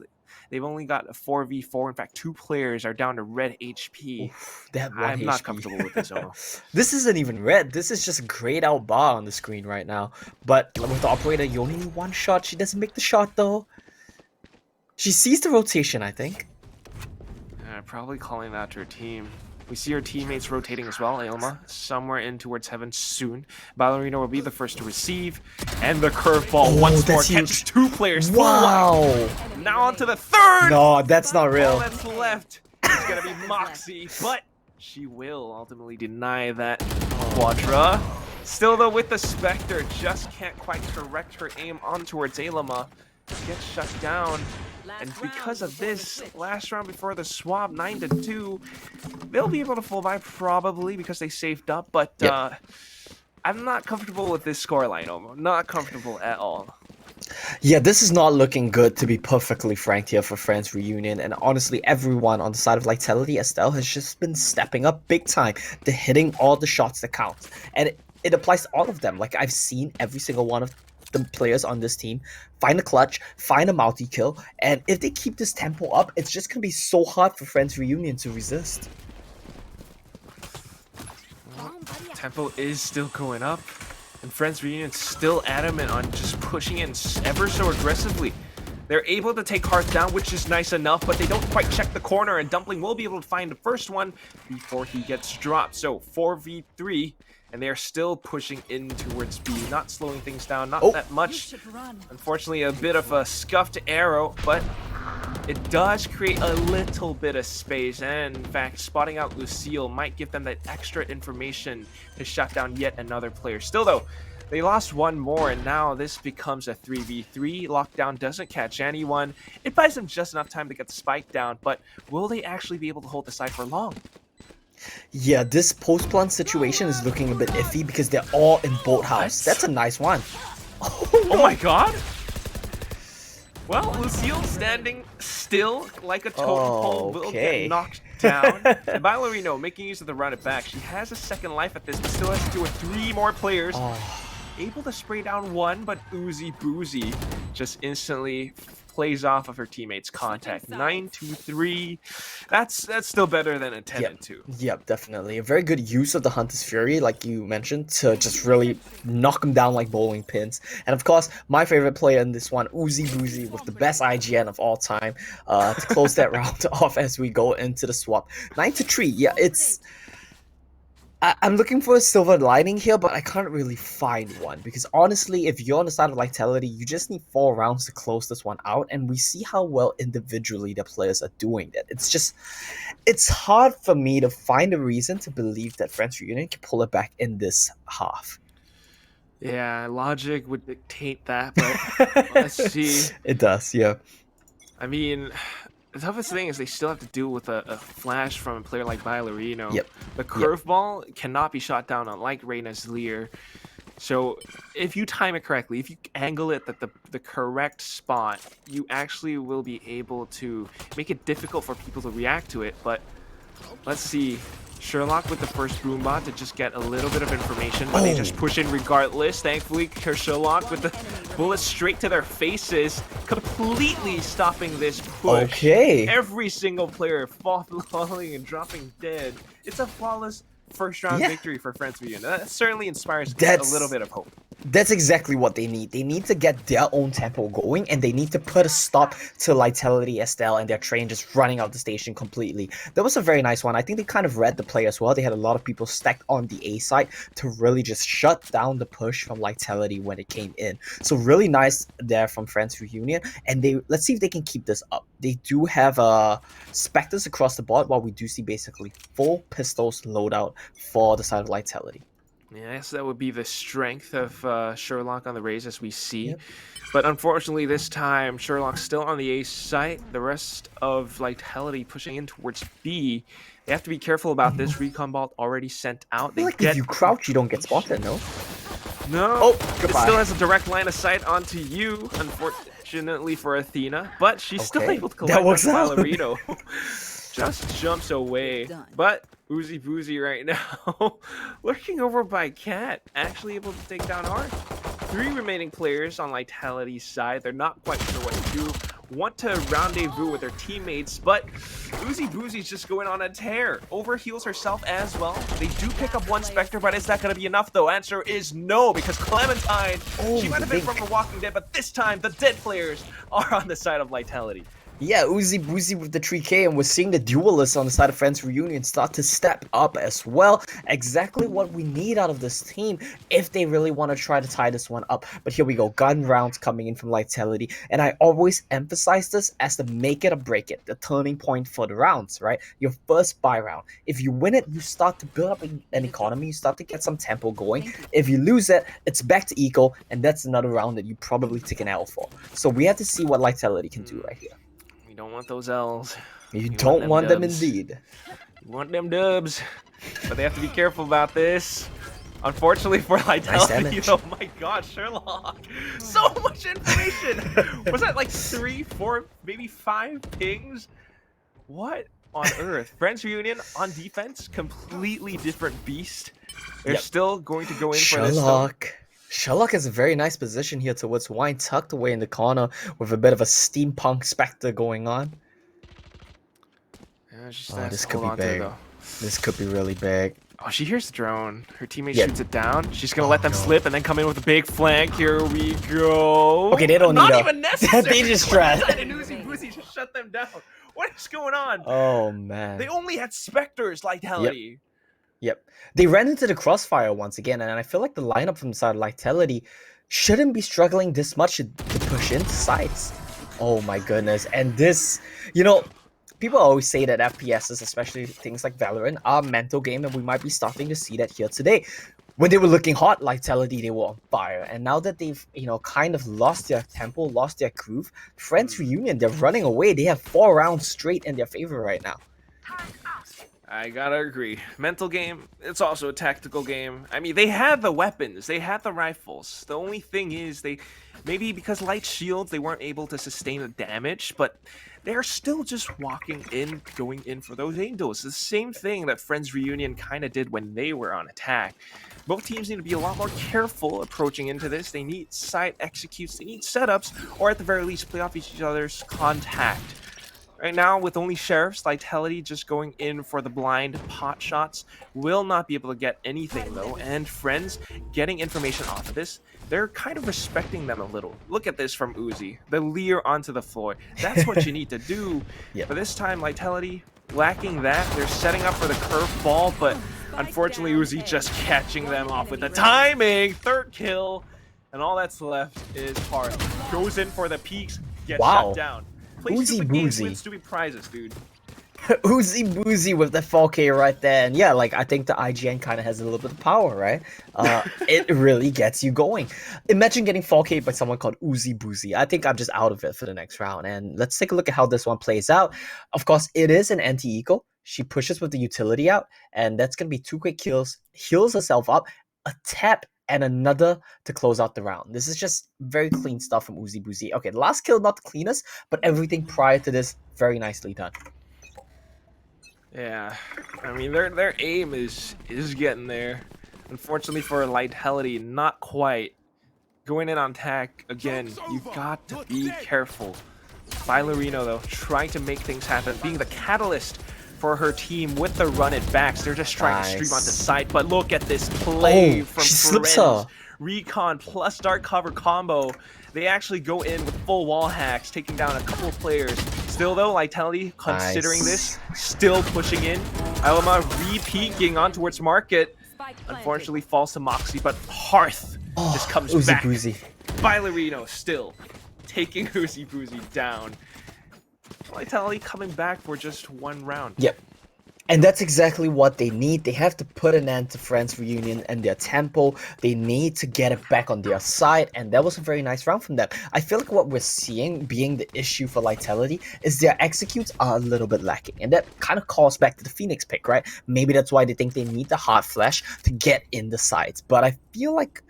They've only got a 4v4. In fact, 2 players are down to red HP. Oof, they have 1 I'm not HP. comfortable with this, Omo. This isn't even red. This is just grayed out bar on the screen right now. But with the operator, you only need 1 shot. She doesn't make the shot though. She sees the rotation, I think. Probably calling that to her team. We see her teammates rotating as well. Ailma somewhere in towards heaven soon. Ballerina will be the first to receive. And the curveball once more catches 2 players. Wow. Now on to the 3rd. No, that's not All real. that's left is going to be Moxie. But she will ultimately deny that Quadra. Still, though, with the Spectre, just can't quite correct her aim on towards Ailma. Gets shut down. And because of this, last round before the swap, 9-2, they'll be able to full buy probably because they saved up. But I'm not comfortable with this scoreline, Omo. Not comfortable at all. Yeah, this is not looking good, to be perfectly frank here for France Reunion. And honestly, everyone on the side of Lightality, Estelle, has just been stepping up big time. They're hitting all the shots that count. And it applies to all of them. Like, I've seen every single one of the players on this team find a clutch, find a multi-kill, and if they keep this tempo up, it's just gonna be so hard for France Reunion to resist. Tempo is still going up, and France Reunion still adamant on just pushing in ever so aggressively. They're able to take Hearth down, which is nice enough, but they don't quite check the corner, and Dumpling will be able to find the first one before he gets dropped. So 4v3. And they are still pushing in towards B, not slowing things down, not that much. Unfortunately, a bit of a scuffed arrow, but it does create a little bit of space. And in fact, spotting out Lucille might give them that extra information to shut down yet another player. Still, though, they lost 1 more, and now this becomes a 3v3. Lockdown doesn't catch anyone. It buys them just enough time to get the spike down, but will they actually be able to hold the side for long? Yeah, this post-plant situation is looking a bit iffy because they're all in boathouse. That's a nice one. Oh my god! Well, Lucille standing still like a totem pole will get knocked down. And Ballerino making use of the run it back. She has a 2nd life at this, but still has to do with 3 more players. Able to spray down 1, but Uzi Boozy just instantly plays off of her teammates' contact. 9-3. That's still better than a 10-2. Yep, definitely. A very good use of the Hunter's Fury, like you mentioned, to just really knock them down like bowling pins. And of course, my favorite player in this one, Uzi Boozy, with the best IGN of all time, to close that round off as we go into the swap. 9-3. Yeah, it's... I'm looking for a silver lining here, but I can't really find one. Because honestly, if you're on the side of Lightality, you just need 4 rounds to close this one out. And we see how well individually the players are doing that. It's hard for me to find a reason to believe that France Reunion can pull it back in this half. Yeah, logic would dictate that, but let's see. It does, yeah. I mean... The toughest thing is they still have to deal with a flash from a player like Ballerino. The curveball cannot be shot down, unlike Reyna's Lear. So if you time it correctly, if you angle it at the correct spot, you actually will be able to make it difficult for people to react to it. But let's see. Sherlock with the first Boombot to just get a little bit of information, but they just push in regardless. Thankfully, Sherlock with the bullets straight to their faces, completely stopping this push. Every single player falling and dropping dead. It's a flawless first round victory for France Reunion. That certainly inspires a little bit of hope. That's exactly what they need. They need to get their own tempo going, and they need to put a stop to Lightality, Estelle, and their train just running out the station completely. That was a very nice one. I think they kind of read the play as well. They had a lot of people stacked on the A side to really just shut down the push from Lightality when it came in. So really nice there from France Reunion, and let's see if they can keep this up. They do have Spectres across the board, while we do see basically full pistols loadout for the side of Lightality. Yes, that would be the strength of Sherlock on the Rays as we see. But unfortunately this time, Sherlock's still on the A site. The rest of Lightality pushing in towards B. They have to be careful about this. Recon Bolt already sent out. They if you crouch, you don't get spotted, no? No, it still has a direct line of sight onto you, unfortunately for Athena. But she's still able to collect Ballerino. Just jumps away. But Uzi Boozy right now, lurking over by Cat, actually able to take down Hearth. 3 remaining players on Lightality's side. They're not quite sure what to do. Want to rendezvous with their teammates, but Uzi Boozy's just going on a tear. Overheals herself as well. They do pick up one Spectre, but is that going to be enough though? Answer is no, because Clementine, she might have been from The Walking Dead, but this time the dead players are on the side of Lightality. Yeah, Uzi Boozy with the 3K, and we're seeing the duelists on the side of Friends Reunion start to step up as well. Exactly what we need out of this team if they really want to try to tie this one up. But here we go, gun rounds coming in from Lightality, and I always emphasize this as the make it or break it, the turning point for the rounds, right? Your first buy round. If you win it, you start to build up an economy, you start to get some tempo going. If you lose it, it's back to eco, and that's another round that you probably take an L for. So we have to see what Lightality can do right here. You don't want those L's. You don't want them indeed. You want them dubs. But they have to be careful about this. Unfortunately for Lightality, oh my god, Sherlock. So much information. Was that like 3, 4, maybe 5 pings? What on earth? Friends Reunion on defense, completely different beast. They're still going to go in for this though. Sherlock has a very nice position here towards Wine, tucked away in the corner with a bit of a steampunk Spectre going on. Yeah, this could be big. This could be really big. Oh, she hears the drone. Her teammate shoots it down. She's going to let them slip and then come in with a big flank. Here we go. Okay, they don't need Not even necessary. They just tried. And Uzi Boozy just shut them down. What is going on? Oh, man. They only had Spectres, Lightality. Yep. They ran into the crossfire once again, and I feel like the lineup from the side of Lightality shouldn't be struggling this much to push into sites. Oh my goodness. And this, you know, people always say that FPSs, especially things like Valorant, are a mental game, and we might be starting to see that here today. When they were looking hot, Lightality, they were on fire. And now that they've, you know, kind of lost their tempo, lost their groove, Friends Reunion, they're running away. They have 4 rounds straight in their favor right now. I gotta agree. Mental game, it's also a tactical game. I mean, they had the weapons, they had the rifles. The only thing is, maybe because light shields, they weren't able to sustain the damage, but they're still just walking in, going in for those angles. The same thing that Friends Reunion kind of did when they were on attack. Both teams need to be a lot more careful approaching into this. They need side executes, they need setups, or at the very least, play off each other's contact. Right now, with only Sheriffs, Lightality just going in for the blind pot shots will not be able to get anything, though. And Friends getting information off of this, they're kind of respecting them a little. Look at this from Uzi. The leer onto the floor. That's what you need to do. But this time, Lightality lacking that. They're setting up for the curveball, but unfortunately, Uzi just catching them off with the timing. 3rd kill. And all that's left is Hearth. Goes in for the peaks, gets shut down. Play Uzi Boozy. Win stupid prizes, dude. Uzi Boozy with the 4K right there. And yeah, like, I think the IGN kind of has a little bit of power, right? It really gets you going. Imagine getting 4K by someone called Uzi Boozy. I think I'm just out of it for the next round. And let's take a look at how this one plays out. Of course, it is an anti-eco. She pushes with the utility out, and that's going to be 2 quick kills, heals herself up, a tap, and another to close out the round. This is just very clean stuff from Uzi Boozy. Okay, the last kill, not the cleanest, but everything prior to this, very nicely done. Yeah, I mean, their aim is getting there. Unfortunately for Lightality, not quite. Going in on attack, again, you've got to be careful. Ballerino, though, trying to make things happen, being the catalyst for her team with the run it backs. They're just trying to stream onto site, but look at this play from Friends. Recon plus dark cover combo. They actually go in with full wall hacks, taking down a couple of players. Still though, Lightality, considering this, still pushing in. Alama re-peeking on towards Market. Unfortunately falls to Moxie, but Hearth just comes back. Ballerino still taking Uzi Boozy down. Lightality coming back for just 1 round. Yep. And that's exactly what they need. They have to put an end to Friends Reunion and their tempo. They need to get it back on their side, and that was a very nice round from them. I feel like what we're seeing being the issue for Lightality is their executes are a little bit lacking, and that kind of calls back to the Phoenix pick, right? Maybe that's why they think they need the hard flash to get in the sides, but I feel like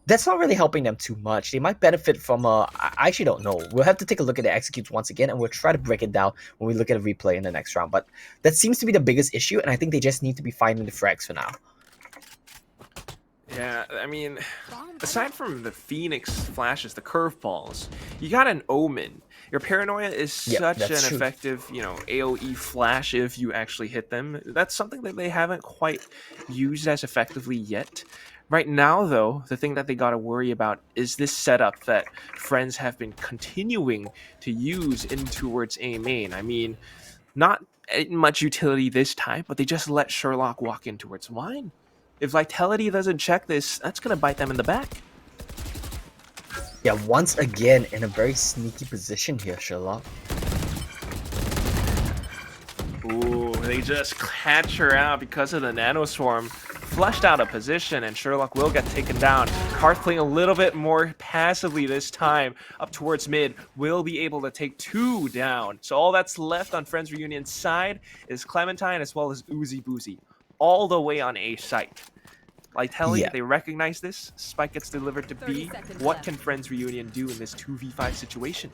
that's not really helping them too much. They might benefit from I actually don't know. We'll have to take a look at the executes once again, and we'll try to break it down when we look at a replay in the next round. But that seems to be the biggest issue, and I think they just need to be finding the frags for now. Yeah, I mean, aside from the Phoenix flashes, the curveballs, you got an Omen. Your Paranoia is Yep, such that's an true. effective, AoE flash if you actually hit them. That's something that they haven't quite used as effectively yet. Right now, though, the thing that they got to worry about is this setup that friends have been continuing to use in towards A main. I mean, not much utility this time, but they just let Sherlock walk in towards Wine. If Vitality doesn't check this, that's going to bite them in the back. Yeah, once again in a very sneaky position here, Sherlock. Ooh, they just catch her out because of the Nano Swarm. Flushed out of position, and Sherlock will get taken down. Karth playing a little bit more passively this time, up towards mid, will be able to take 2 down. So all that's left on Friends Reunion's side is Clementine as well as Oozy Boozy, all the way on A site. Lightality, Yeah. they recognize this. Spike gets delivered to B. What can Friends Reunion do in this 2v5 situation?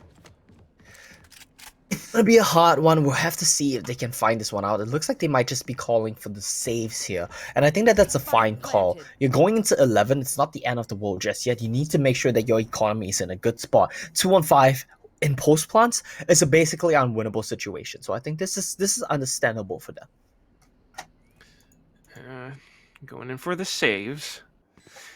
It'll be a hard one. We'll have to see if they can find this one out. It looks like they might just be calling for the saves here. And I think that that's a fine call. You're going into 11. It's not the end of the world just yet. You need to make sure that your economy is in a good spot. 2-on-5 in post plants is a basically unwinnable situation. So I think this is understandable for them. Going in for the saves.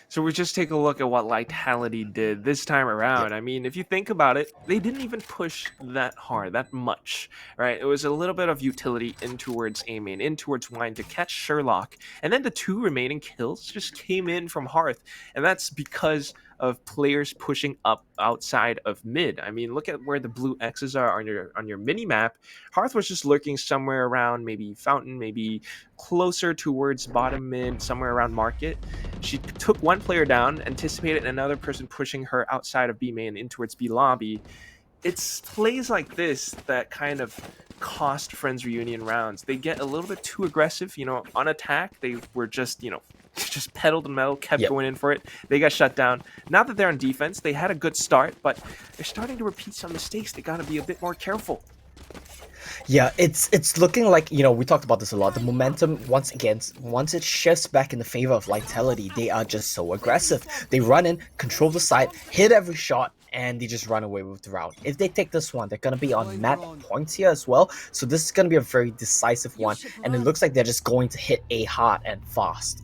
So we just take a look at what Lightality did this time around. Yeah. I mean, if you think about it, they didn't even push that hard, that much, right? It was a little bit of utility in towards A main, in towards Wine to catch Sherlock. And then the 2 remaining kills just came in from Hearth. And that's because of players pushing up outside of mid. I mean, look at where the blue X's are on your mini map. Hearth was just lurking somewhere around maybe Fountain, maybe closer towards bottom mid, somewhere around Market. She took one player down, anticipated another person pushing her outside of B main in towards B lobby. It's plays like this that kind of cost Friends Reunion rounds. They get a little bit too aggressive, on attack. They were just, just pedal to metal, kept going in for it. They got shut down. Now that they're on defense, they had a good start, but they're starting to repeat some mistakes. They got to be a bit more careful. Yeah, it's looking like, we talked about this a lot. The momentum, once it shifts back in the favor of Lightality, they are just so aggressive. They run in, control the site, hit every shot, and they just run away with the round. If they take this one, they're going to be on mad points here as well. So this is going to be a very decisive one. And it looks like they're just going to hit A hard and fast.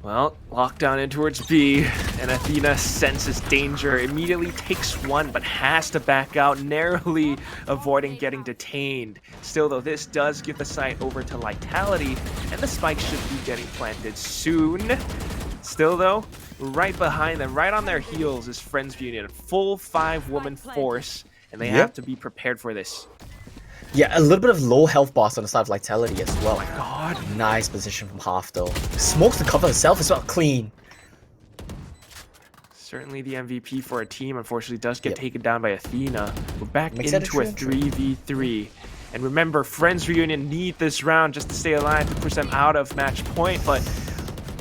Well, lockdown in towards B, and Athena senses danger, immediately takes one, but has to back out, narrowly avoiding getting detained. Still, though, this does give the site over to Lightality, and the spike should be getting planted soon. Still, though, right behind them, right on their heels, is Friends Reunion, a full 5-woman force, and they have to be prepared for this. Yeah, a little bit of low health boss on the side of Lightality as well. Oh my god. Nice position from Half though. Smokes the cover herself as well. Clean. Certainly the MVP for a team, unfortunately, does get taken down by Athena. We're back Makes that into a 3v3. And remember, Friends Reunion need this round just to stay alive, to push them out of match point, but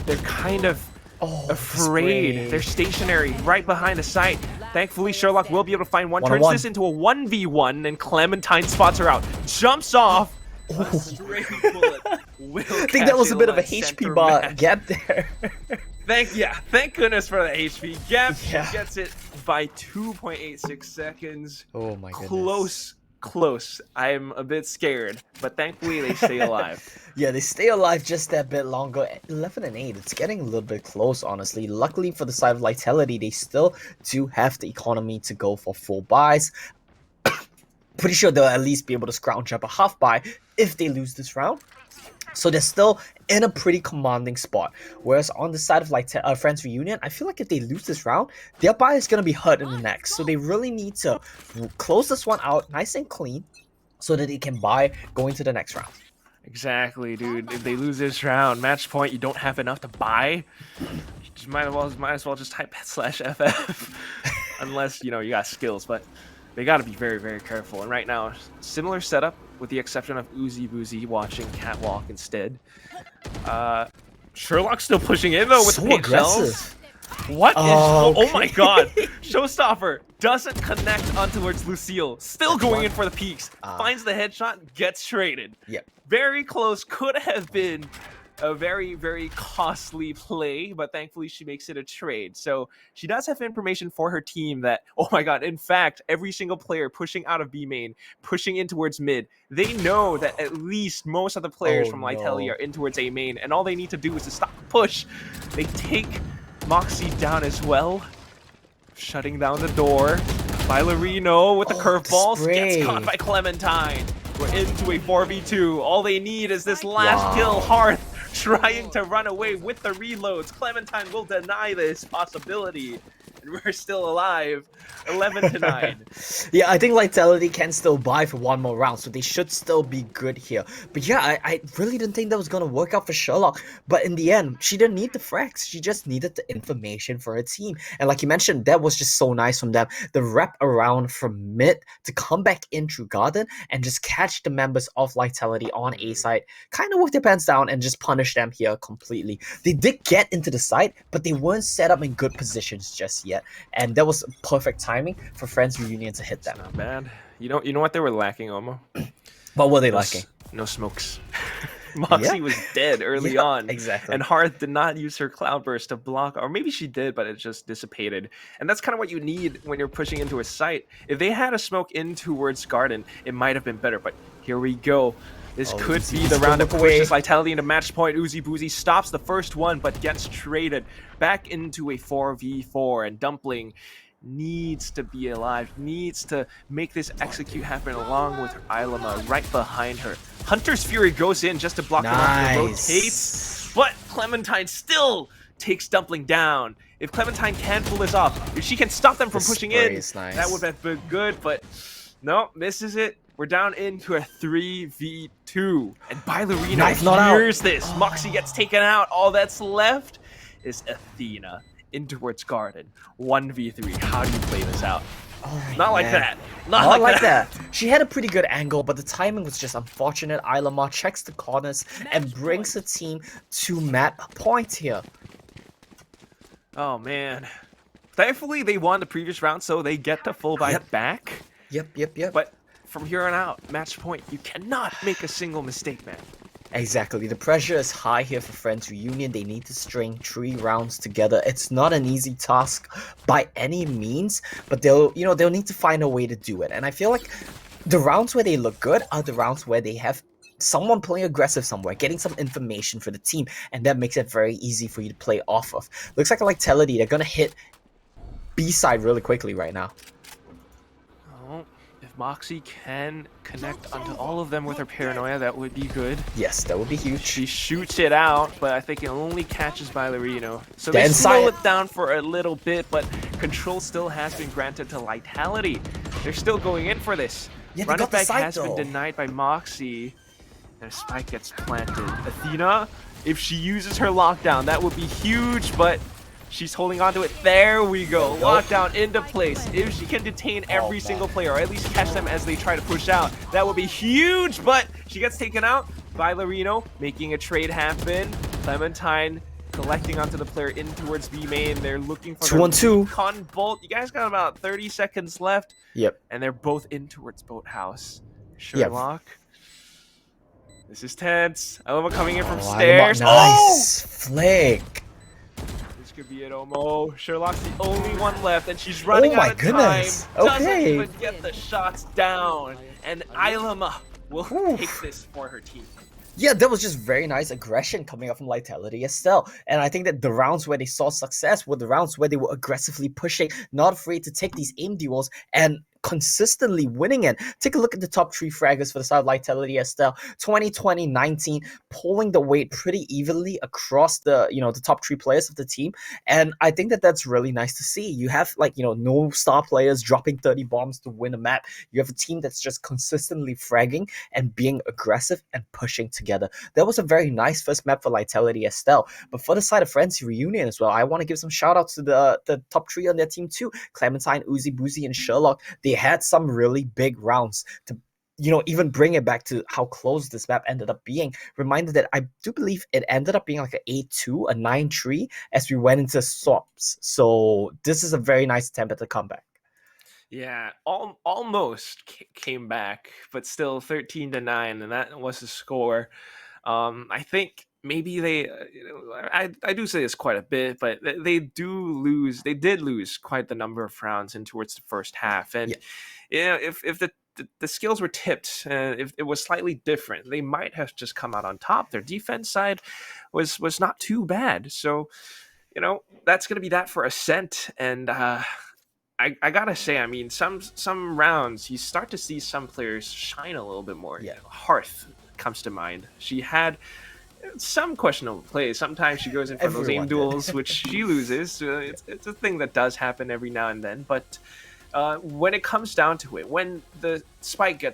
they're kind of afraid. They're stationary right behind the site. Thankfully, Sherlock will be able to find one. Turns this into a 1v1, and Clementine spots her out. Jumps off. A straight bullet. I think that was a bit of a HP bar gap there. Thank goodness for the HP gap. Yeah. Gets it by 2.86 seconds. Oh my goodness. Close. I'm a bit scared, but thankfully they stay alive. Yeah, they stay alive just that bit longer. 11 and 8. It's getting a little bit close, honestly. Luckily for the side of Lightality, they still do have the economy to go for full buys. Pretty sure they'll at least be able to scrounge up a half buy if they lose this round. So they're still in a pretty commanding spot. Whereas on the side of Friends Reunion, I feel like if they lose this round, their buy is going to be hurt in the next. So they really need to close this one out nice and clean so that they can buy going to the next round. Exactly, dude. If they lose this round, match point, you don't have enough to buy. You just might as well just type /FF. Unless, you got skills, but they got to be very, very careful. And right now, similar setup with the exception of Oozy Boozy watching Catwalk instead. Sherlock's still pushing in though with so the paint shells. What is... Oh my god. Showstopper doesn't connect on towards Lucille. Still going in for the peaks. Finds the headshot, gets traded. Yep. Very close. Could have been a very, very costly play, but thankfully she makes it a trade. So she does have information for her team that, oh my god, in fact, every single player pushing out of B main, pushing in towards mid, they know that at least most of the players Oh from Lightality no. are in towards A main, and all they need to do is to stop the push. They take Moxie down as well, shutting down the door. Bailarino with the Oh, the curveballs gets spray. caught by Clementine. We're into a 4v2. All they need is this last Wow. kill. Hearth trying to run away with the reloads. Clementine will deny this possibility. And we're still alive. 11-9. Yeah, I think Lightality can still buy for one more round, so they should still be good here. But yeah, I really didn't think that was gonna work out for Sherlock. But in the end, she didn't need the frags. She just needed the information for her team. And like you mentioned, that was just so nice from them. The wrap around from mid to come back in through Garden and just catch the members of Lightality on A side, kind of with their pants down and just punish them here completely. They did get into the side, but they weren't set up in good positions just yet. And that was perfect timing for Friends Reunion to hit them. Not bad. You know what they were lacking, Omo? What were they No, lacking? no smokes. Moxie Yeah. was dead early Yeah, on. exactly. And Hearth did not use her Cloudburst to block, or maybe she did, but it just dissipated. And that's kind of what you need when you're pushing into a site. If they had a smoke in towards Garden, it might have been better, but here we go. This Oh, could Uzi be the round that look away. pushes Vitality into match point. Uzi Boozy stops the first one, but gets traded back into a 4v4, and Dumpling needs to be alive, needs to make this execute happen along with Ilama right behind her. Hunter's Fury goes in just to block them up, the rotates, but Clementine still takes Dumpling down. If Clementine can pull this off, if she can stop them from The pushing spray in, is nice. that would have been good, but no, misses it. We're down into a 3v2, and Knife Bailarino not out. hears this. Moxie gets taken out. All that's left is Athena in towards Garden. 1v3. How do you play this out? Oh, Not like man. that. Not Not like that. She had a pretty good angle, but the timing was just unfortunate. Ilama checks the corners and brings the team to map point here. Oh, man. Thankfully, they won the previous round, so they get the full buy Yep. back. Yep. But from here on out, match point, you cannot make a single mistake, man. Exactly. The pressure is high here for Friends Reunion. They need to string 3 rounds together. It's not an easy task by any means, but they'll need to find a way to do it. And I feel like the rounds where they look good are the rounds where they have someone playing aggressive somewhere, getting some information for the team, and that makes it very easy for you to play off of. Looks like Lightality, they're gonna hit B side really quickly right now. Oh, if Moxie can connect onto all of them with her paranoia, that would be good. Yes, that would be huge. She shoots it out, but I think it only catches Bailarino. So They're they slow inside. it down for a little bit, but control still has been granted to Lightality. They're still going in for this. Yeah, they Run got it the back site, has been though. denied by Moxie. And a spike gets planted. Athena, if she uses her lockdown, that would be huge, but she's holding on to it. There we go. Lockdown into place. If she can detain every single player, or at least catch them as they try to push out, that would be huge, but she gets taken out. Bailarino making a trade happen. Clementine collecting onto the player in towards B main. They're looking for 2-on-2. Recon Bolt. You guys got about 30 seconds left. Yep. And they're both in towards Boathouse. Sherlock. This is tense. Elma coming in from stairs. Nice flick. This could be it, Omo. Sherlock's the only one left, and she's running my out of goodness. time. Doesn't Okay. even get the shots down. And Ilama will take this for her team. Yeah, that was just very nice aggression coming up from Lightality Estelle. And I think that the rounds where they saw success were the rounds where they were aggressively pushing, not afraid to take these aim duels and consistently winning it. Take a look at the top 3 fraggers for the side of Lightality Estelle. 2020-19, pulling the weight pretty evenly across the top 3 players of the team. And I think that that's really nice to see. You have no star players dropping 30 bombs to win a map. You have a team that's just consistently fragging and being aggressive and pushing together. That was a very nice first map for Lightality Estelle. But for the side of Friends Reunion as well, I want to give some shout outs to the top 3 on their team too. Clementine, Uzi, Boozy, and Sherlock. They had some really big rounds to even bring it back to how close this map ended up being. Reminded that I do believe it ended up being like an 8-2, a 9-3 as we went into swaps. So this is a very nice attempt at the comeback. Yeah, almost came back, but still 13-9, and that was the score. I think maybe they, I do say this quite a bit, but they did lose quite the number of rounds in towards the first half. And Yeah. if the skills were tipped, if it was slightly different, they might have just come out on top. Their defense side was not too bad. So, that's going to be that for Ascent. And I gotta say, I mean, some rounds you start to see some players shine a little bit more. Yeah. Hearth comes to mind. She had some questionable plays. Sometimes she goes in for those aim Everyone did. duels, which she loses. It's a thing that does happen every now and then. But when it comes down to it, when the spike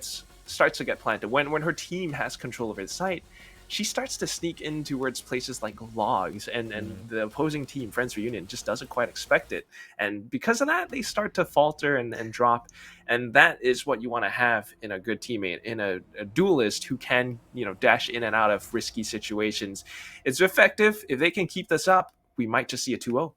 starts to get planted, when her team has control over the site, she starts to sneak in towards places like logs, and the opposing team, Friends Reunion, just doesn't quite expect it. And because of that, they start to falter and drop. And that is what you want to have in a good teammate, in a duelist who can, dash in and out of risky situations. It's effective. If they can keep this up, we might just see a 2-0.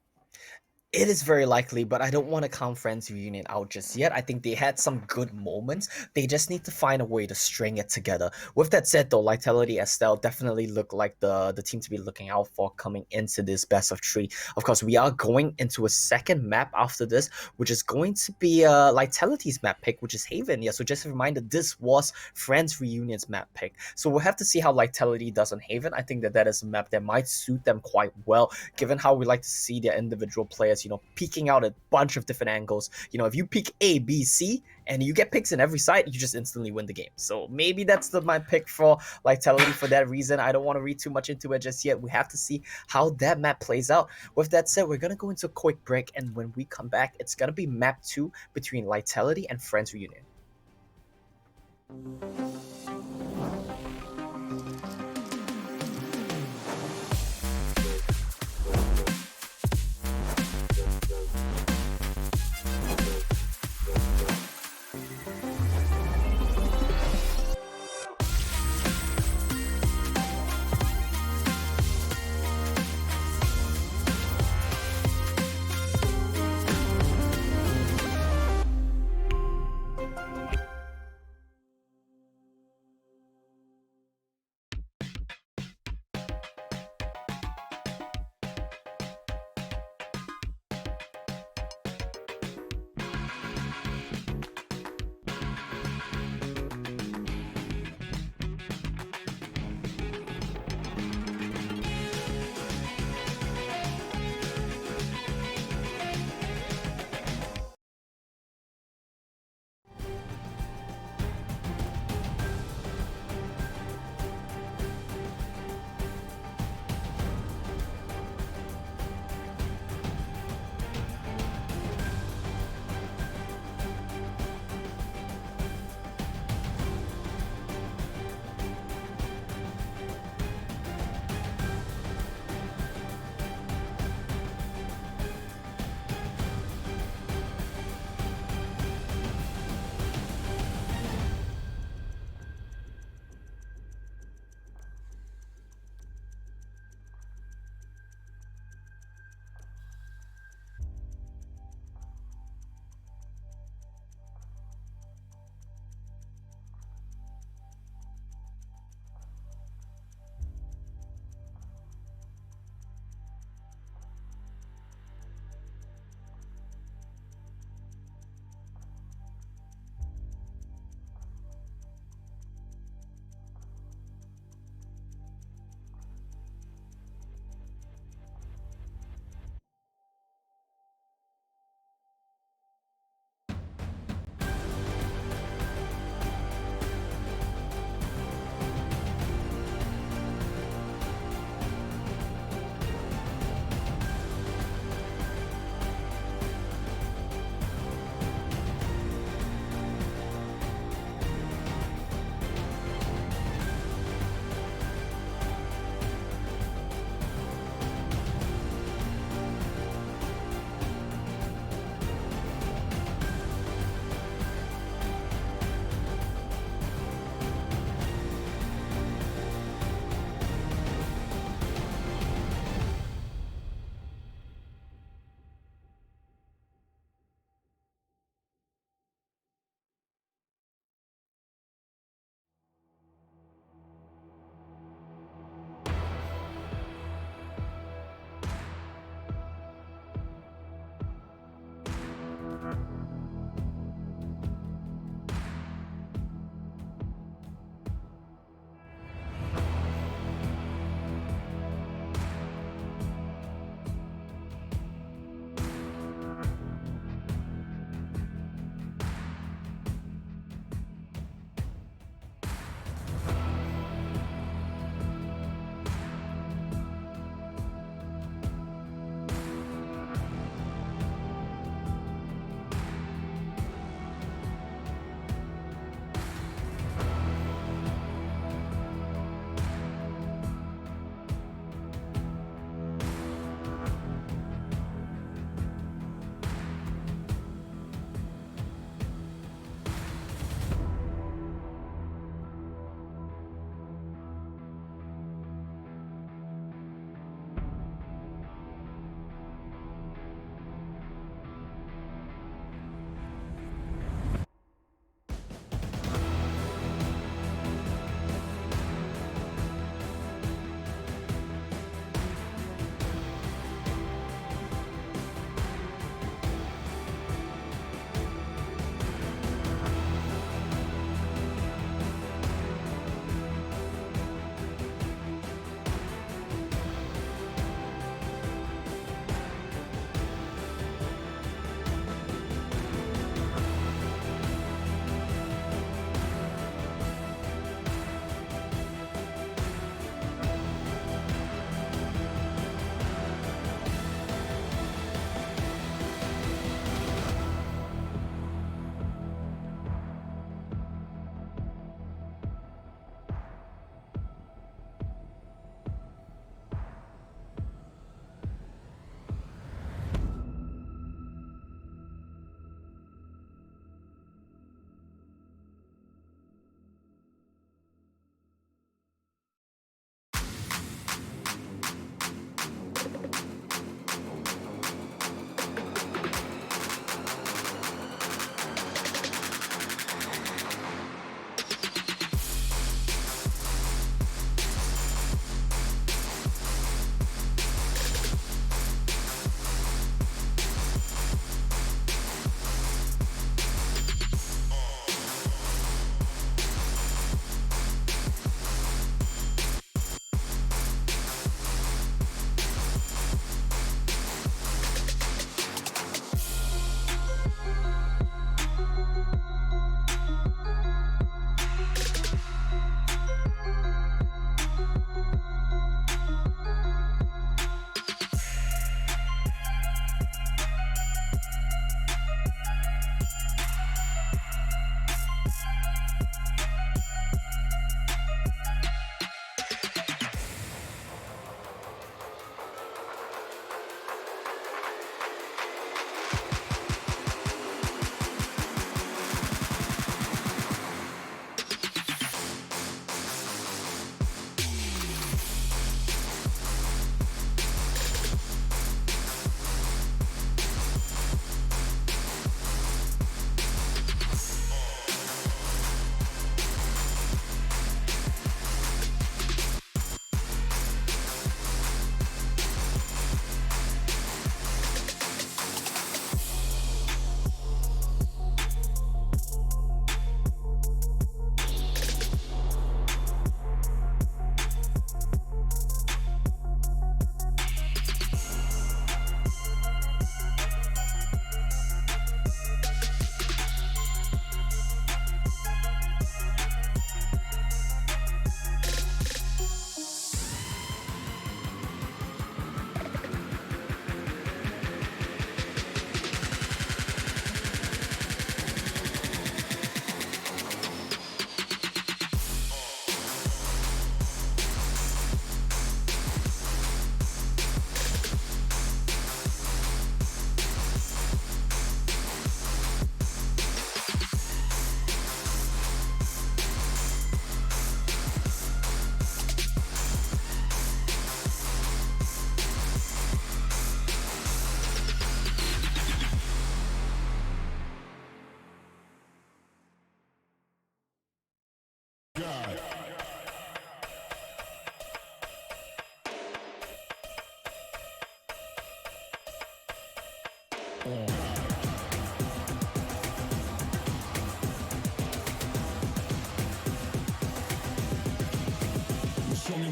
It is very likely, but I don't want to count Friends Reunion out just yet. I think they had some good moments. They just need to find a way to string it together. With that said, though, Lightality, Estelle definitely look like the team to be looking out for coming into this best of 3. Of course, we are going into a second map after this, which is going to be Lightality's map pick, which is Haven. Yeah, so just a reminder, this was Friends Reunion's map pick. So we'll have to see how Lightality does on Haven. I think that is a map that might suit them quite well, given how we like to see their individual players, peeking out a bunch of different angles. If you peek A, B, C, and you get picks in every side, you just instantly win the game. So maybe that's my pick for Lightality for that reason. I don't want to read too much into it just yet. We have to see how that map plays out. With that said, we're going to go into a quick break, and when we come back, it's going to be map 2 between Lightality and Friends Reunion.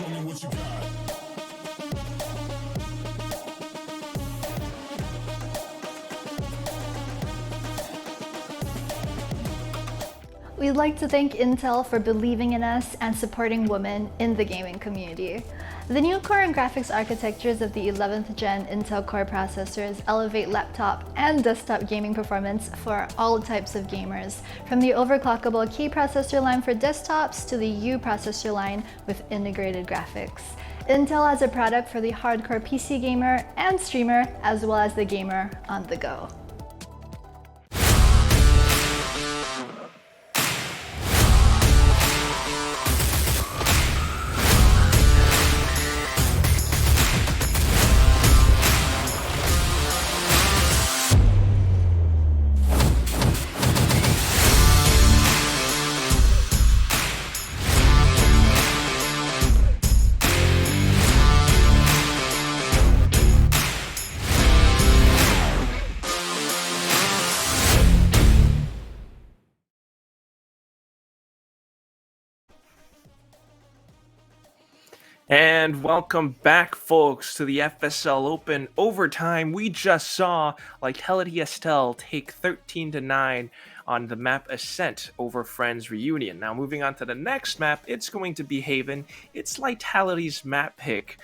Show me what you got. We'd like to thank Intel for believing in us and supporting women in the gaming community. The new core and graphics architectures of the 11th gen Intel Core processors elevate laptop and desktop gaming performance for all types of gamers, from the overclockable K processor line for desktops to the U processor line with integrated graphics. Intel has a product for the hardcore PC gamer and streamer, as well as the gamer on the go. And welcome back, folks, to the FSL Open Overtime. We just saw Lightality Estelle take 13-9 on the map Ascent over Friends Reunion. Now, moving on to the next map, it's going to be Haven. It's Lightality's map pick.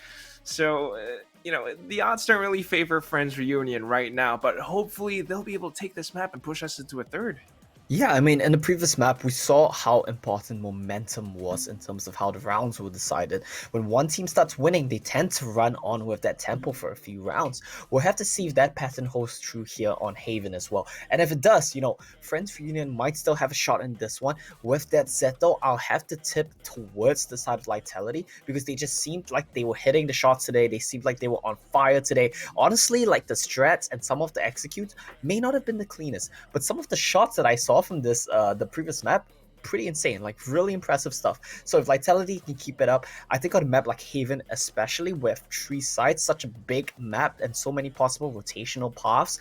So, the odds don't really favor Friends Reunion right now, but hopefully they'll be able to take this map and push us into a third. Yeah, I mean, in the previous map, we saw how important momentum was in terms of how the rounds were decided. When one team starts winning, they tend to run on with that tempo for a few rounds. We'll have to see if that pattern holds true here on Haven as well. And if it does, Friends Reunion might still have a shot in this one. With that said, though, I'll have to tip towards the side of Lightality because they just seemed like they were hitting the shots today. They seemed like they were on fire today. Honestly, like the strats and some of the executes may not have been the cleanest, but some of the shots that I saw from this the previous map, pretty insane, like really impressive stuff. So if Lightality can keep it up, I think on a map like Haven, especially with 3 sides, such a big map and so many possible rotational paths,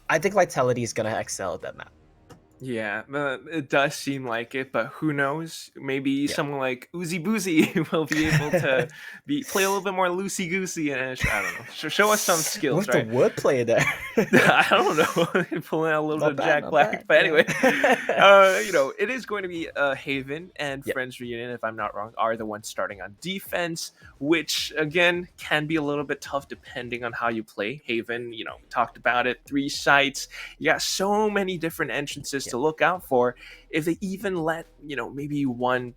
I think Lightality is gonna excel at that map. Yeah, it does seem like it, but who knows? Maybe someone like Uzi Boozy will be able to play a little bit more loosey goosey and I don't know, show us some skills. What's right? the wordplay there? I don't know, pulling out a little bit of Jack Black, but anyway, it is going to be Haven and Friends Reunion, if I'm not wrong, are the ones starting on defense, which again can be a little bit tough depending on how you play. Haven, we talked about it, 3 sites, you got so many different entrances to look out for. If they even let maybe one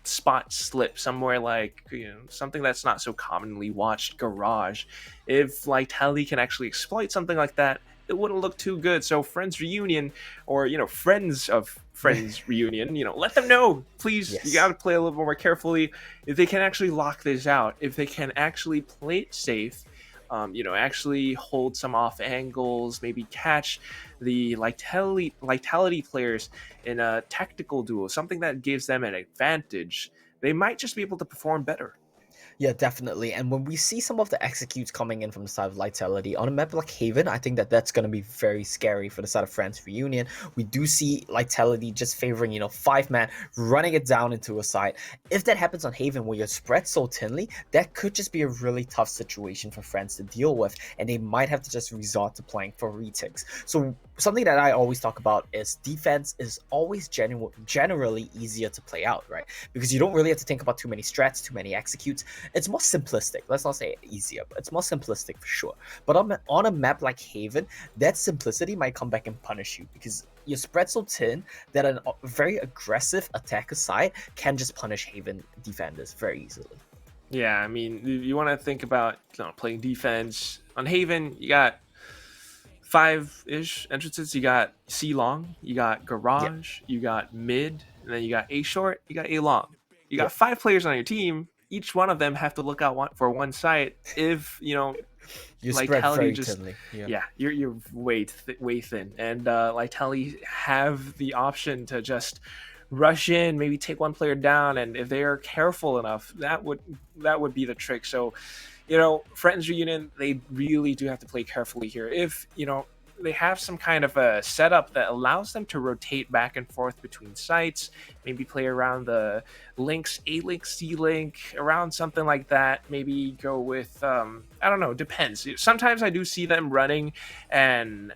spot slip somewhere, like something that's not so commonly watched, garage, if Lightality can actually exploit something like that, it wouldn't look too good. So Friends Reunion, or friends of Friends Reunion, let them know, please. You got to play a little more carefully. If they can actually lock this out, if they can actually play it safe, actually hold some off angles, maybe catch the Lightality players in a tactical duel, something that gives them an advantage, they might just be able to perform better. Yeah, definitely. And when we see some of the executes coming in from the side of Lightality on a map like Haven, I think that's going to be very scary for the side of Friends Reunion. We do see Lightality just favoring, 5-man, running it down into a side. If that happens on Haven where you're spread so thinly, that could just be a really tough situation for Friends to deal with, and they might have to just resort to playing for reticks. So something that I always talk about is defense is always generally easier to play out, right? Because you don't really have to think about too many strats, too many executes. It's more simplistic. Let's not say easier, but it's more simplistic for sure. But on a map like Haven, that simplicity might come back and punish you because you're spread so thin that a very aggressive attacker side can just punish Haven defenders very easily. Yeah, I mean, you want to think about playing defense on Haven. You got 5-ish entrances. You got C long, you got garage, you got mid, and then you got A short, you got A long. You got 5 players on your team. Each one of them have to look out for one site. If You spread Lightality very just thinly. you're way thin, and Lightality have the option to just rush in, maybe take one player down, and if they are careful enough, that would be the trick. So Friends Reunion, they really do have to play carefully here. If they have some kind of a setup that allows them to rotate back and forth between sites, maybe play around the links, A link, C link, around something like that. Maybe go with I don't know, depends. Sometimes I do see them running an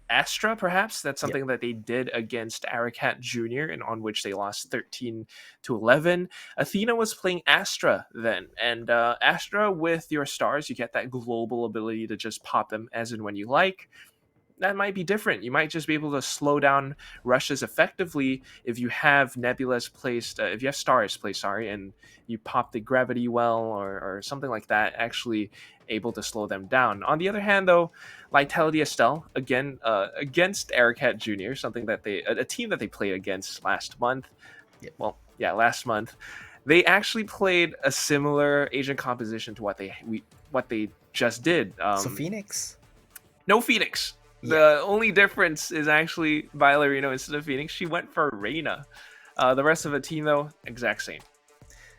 Astra, perhaps. That's something that they did against Arakat Jr., and on which they lost 13-11. Athena was playing Astra then, and Astra with your stars, you get that global ability to just pop them as and when you like. That might be different. You might just be able to slow down rushes effectively if you have nebulas placed, if you have stars placed, sorry, and you pop the gravity well or something like that, actually able to slow them down. On the other hand, though, Lightality Estelle, again, against Arakat Jr., something that a team that they played against last month. Last month. They actually played a similar agent composition to what they just did. So Phoenix? No Phoenix. The only difference is actually Reno instead of Phoenix. She went for Reina. The rest of the team, though, exact same.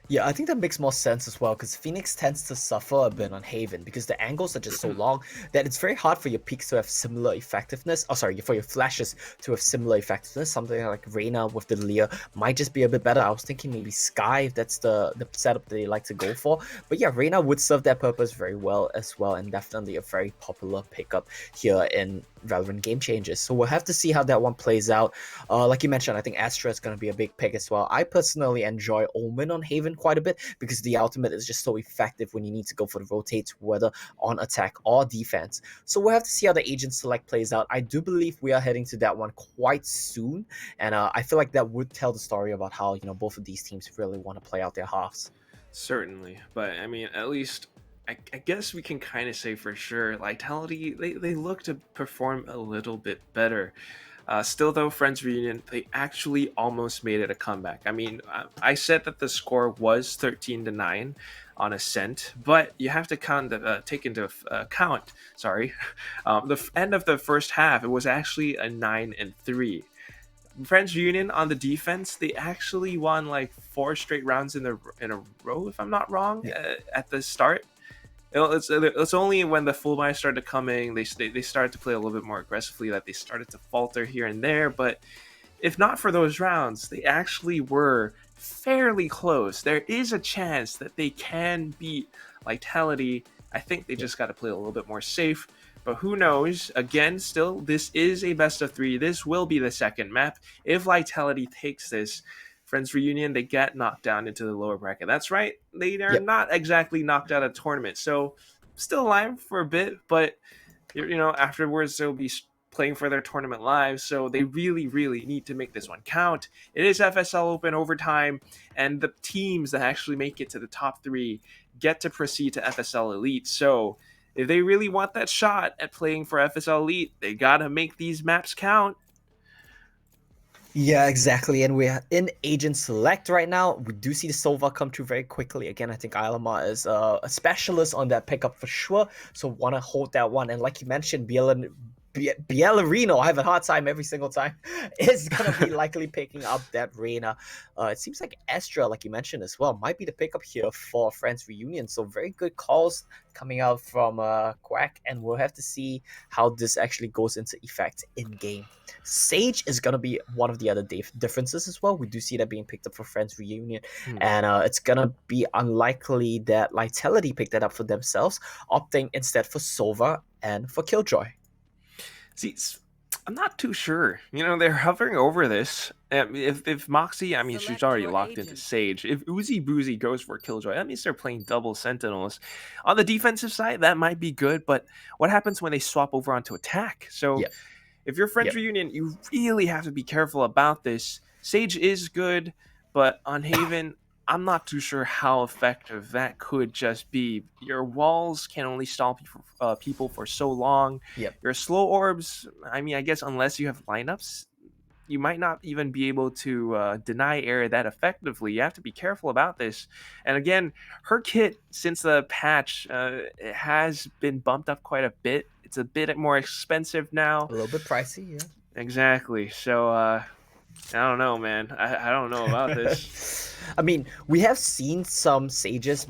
Yeah, I think that makes more sense as well because Phoenix tends to suffer a bit on Haven because the angles are just so long that it's very hard for your peaks to have similar effectiveness. Oh, sorry, for your flashes to have similar effectiveness. Something like Reina with the Lear might just be a bit better. I was thinking maybe Sky if that's the setup that they like to go for. But yeah, Reina would serve that purpose very well as well, and definitely a very popular pickup here in Valorant Game Changers. So we'll have to see how that one plays out. Like you mentioned, I think Astra is going to be a big pick as well. I personally enjoy Omen on Haven quite a bit because the ultimate is just so effective when you need to go for the rotates, whether on attack or defense. So we'll have to see how the agent select plays out. I do believe we are heading to that one quite soon, and I feel like that would tell the story about how both of these teams really want to play out their halves. Certainly, but I mean, at least I guess we can kind of say for sure, Lightality, they look to perform a little bit better. Still, though, Friends Reunion, they actually almost made it a comeback. I mean, I said that the score was 13-9 on Ascent, but you have to take into account, the end of the first half, it was actually a 9-3. Friends Reunion on the defense, they actually won like 4 straight rounds in a row, if I'm not wrong, at the start. It's only when the full buy started coming, they started to play a little bit more aggressively, that they started to falter here and there. But if not for those rounds, they actually were fairly close. There is a chance that they can beat Lightality. I think they just got to play a little bit more safe. But who knows? Again, still, this is a best of 3. This will be the second map. If Lightality takes this, Friends Reunion, they get knocked down into the lower bracket. That's right. They are not exactly knocked out of tournament. So still alive for a bit, but afterwards they'll be playing for their tournament lives. So they really, really need to make this one count. It is FSL Open overtime, and the teams that actually make it to the top 3 get to proceed to FSL Elite. So if they really want that shot at playing for FSL Elite, they gotta make these maps count. Yeah, exactly. And we're in Agent Select right now. We do see the Sova come through very quickly. Again, I think Ilama is a specialist on that pickup for sure. So want to hold that one. And like you mentioned, Bielarino, I have a hard time every single time, is going to be likely picking up that Reina. It seems like Astra, like you mentioned as well, might be the pickup here for Friends Reunion. So very good calls coming out from Quack, and we'll have to see how this actually goes into effect in-game. Sage is going to be one of the other differences as well. We do see that being picked up for Friends Reunion, and it's going to be unlikely that Lightality picked that up for themselves, opting instead for Sova and for Killjoy. See, I'm not too sure. You know, they're hovering over this. If Moxie, I mean, she's Select already your locked into agent. Sage. If Uzi Boozy goes for Killjoy, that means they're playing double Sentinels. On the defensive side, that might be good, but what happens when they swap over onto attack? So Yep. if you're Friends Yep. Reunion, you really have to be careful about this. Sage is good, but on Haven, I'm not too sure how effective that could just be. Your walls can only stop people for so long. Yep. Your slow orbs, I mean, I guess unless you have lineups, you might not even be able to deny air that effectively. You have to be careful about this. And again, her kit since the patch it has been bumped up quite a bit. It's a bit more expensive now. A little bit pricey, yeah. Exactly. So I don't know, man. I don't know about this. I mean, we have seen some Sages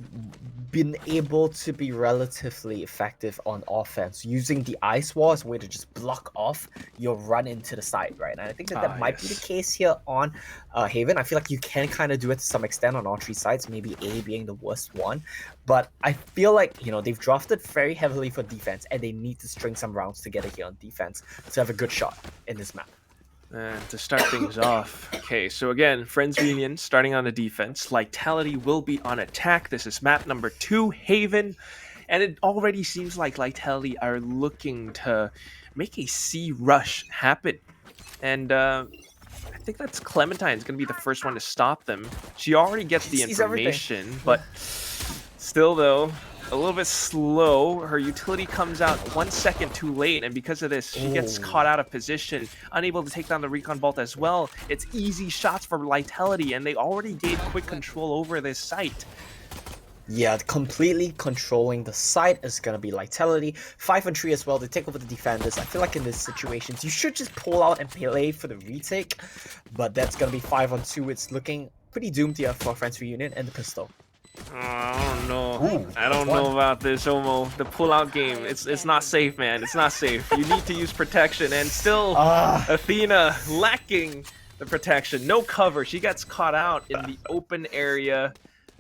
been able to be relatively effective on offense using the ice wall as a way to just block off your run into the side, right? And I think that might be the Yes. case here on Haven. I feel like you can kind of do it to some extent on all three sides, maybe A being the worst one. But I feel like, you know, they've drafted very heavily for defense and they need to string some rounds together here on defense to have a good shot in this map. And to start things off, okay, so again, Friends Reunion starting on the defense. Lightality will be on attack. This is map number 2, Haven. And it already seems like Lightality are looking to make a C rush happen. And I think that's Clementine's going to be the first one to stop them. She already gets the Sees everything. information, but still, though, a little bit slow. Her utility comes out 1 second too late, and because of this, she gets caught out of position, unable to take down the recon bolt as well. It's easy shots for Lightality, and they already gained quick control over this site. Yeah, completely controlling the site is gonna be Lightality. 5 and 3 as well. They take over the defenders. I feel like in these situations, you should just pull out and play for the retake, but that's gonna be 5 on 2. It's looking pretty doomed here for Friends Reunion and the pistol. I don't know. Ooh, I don't know about this, Omo. The pull-out game, it's not safe, man. It's not safe. You need to use protection, and still, Athena lacking the protection. No cover. She gets caught out in the open area,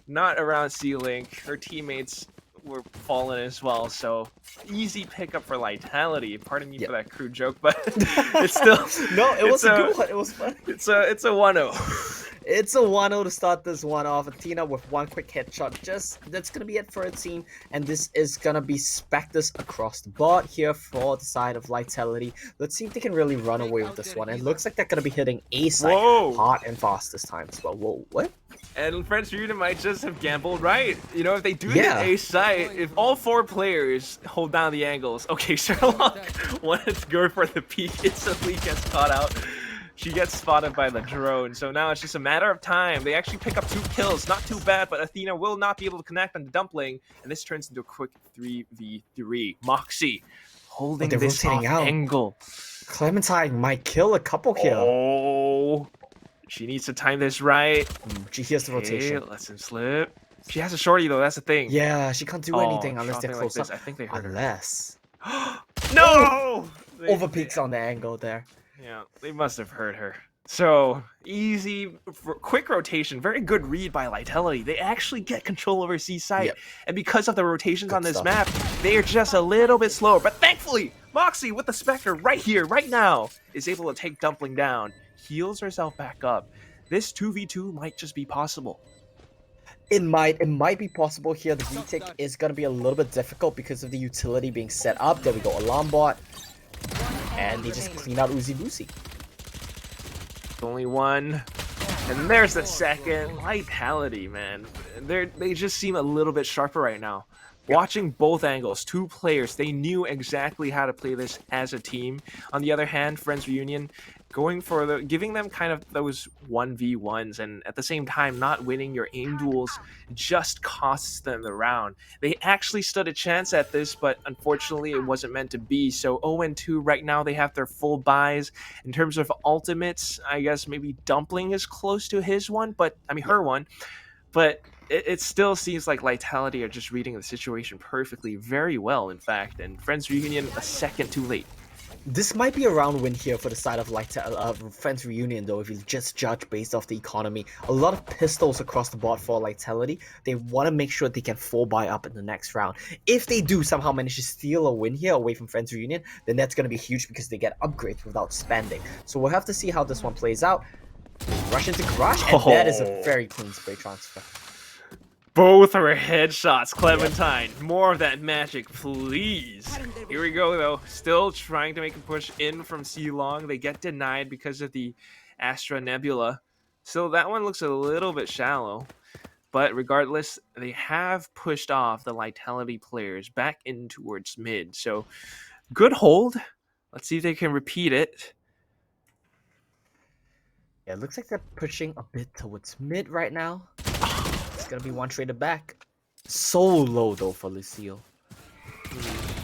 not around C-Link. Her teammates were fallen as well, so easy pickup for Lightality. Pardon me for that crude joke, but it's still... No, it was a good one. It was fun. It's a 1-0. It's a 1-0 to start this one off. Athena with one quick headshot. That's gonna be it for her team. And this is gonna be Spectres across the board here for the side of Lightality. Let's see if they can really run away with this one. It looks like they're gonna be hitting A side hard and fast this time as well. Whoa, what? And Friends Reunion might just have gambled right. You know, if they do hit A site, if all 4 players hold down the angles. Okay, Sherlock wanted to go for the peak, instantly gets caught out. She gets spotted by the drone, so now it's just a matter of time. They actually pick up 2 kills, not too bad, but Athena will not be able to connect on the dumpling, and this turns into a quick 3v3. Moxie holding this off angle. Clementine might kill a couple here. Oh, she needs to time this right. She hears the rotation. Lets him slip. She has a shorty though, that's the thing. Yeah, she can't do anything unless they're close like up. I think they hurt Unless. No! Overpeaks on the angle there. Yeah, they must have hurt her. So, easy, quick rotation. Very good read by Lightality. They actually get control over C site. And because of the rotations on this map, they are just a little bit slower. But thankfully, Moxie with the Spectre right here, right now, is able to take Dumpling down. Heals herself back up. This 2v2 might just be possible. It might be possible here. The retake is going to be a little bit difficult because of the utility being set up. There we go, alarm bot. And they just clean out Uzi Boozy. Only one. And there's the second. Lightality, man. They just seem a little bit sharper right now. Watching both angles, 2 players, they knew exactly how to play this as a team. On the other hand, Friends Reunion going for giving them kind of those 1v1s, and at the same time not winning your aim duels just costs them the round. They actually stood a chance at this, but unfortunately it wasn't meant to be. So 0-2 right now. They have their full buys. In terms of ultimates, I guess maybe Dumpling is close to his one, but I mean her one, but it still seems like Lightality are just reading the situation perfectly, very well in fact, and Friends Reunion a second too late. This might be a round win here for the side of Friends Reunion though, if you just judge based off the economy. A lot of pistols across the board for Lightality. They want to make sure they can 4-buy up in the next round. If they do somehow manage to steal a win here away from Friends Reunion, then that's going to be huge because they get upgrades without spending. So we'll have to see how this one plays out. Rush into Garage, and that is a very clean spray transfer. Both are headshots, Clementine. More of that magic, please. Here we go, though. Still trying to make a push in from C Long. They get denied because of the Astra Nebula. So that one looks a little bit shallow. But regardless, they have pushed off the Lightality players back in towards mid. So good hold. Let's see if they can repeat it. Yeah, it looks like they're pushing a bit towards mid right now. It's gonna be one traded back. So low though for Lucille.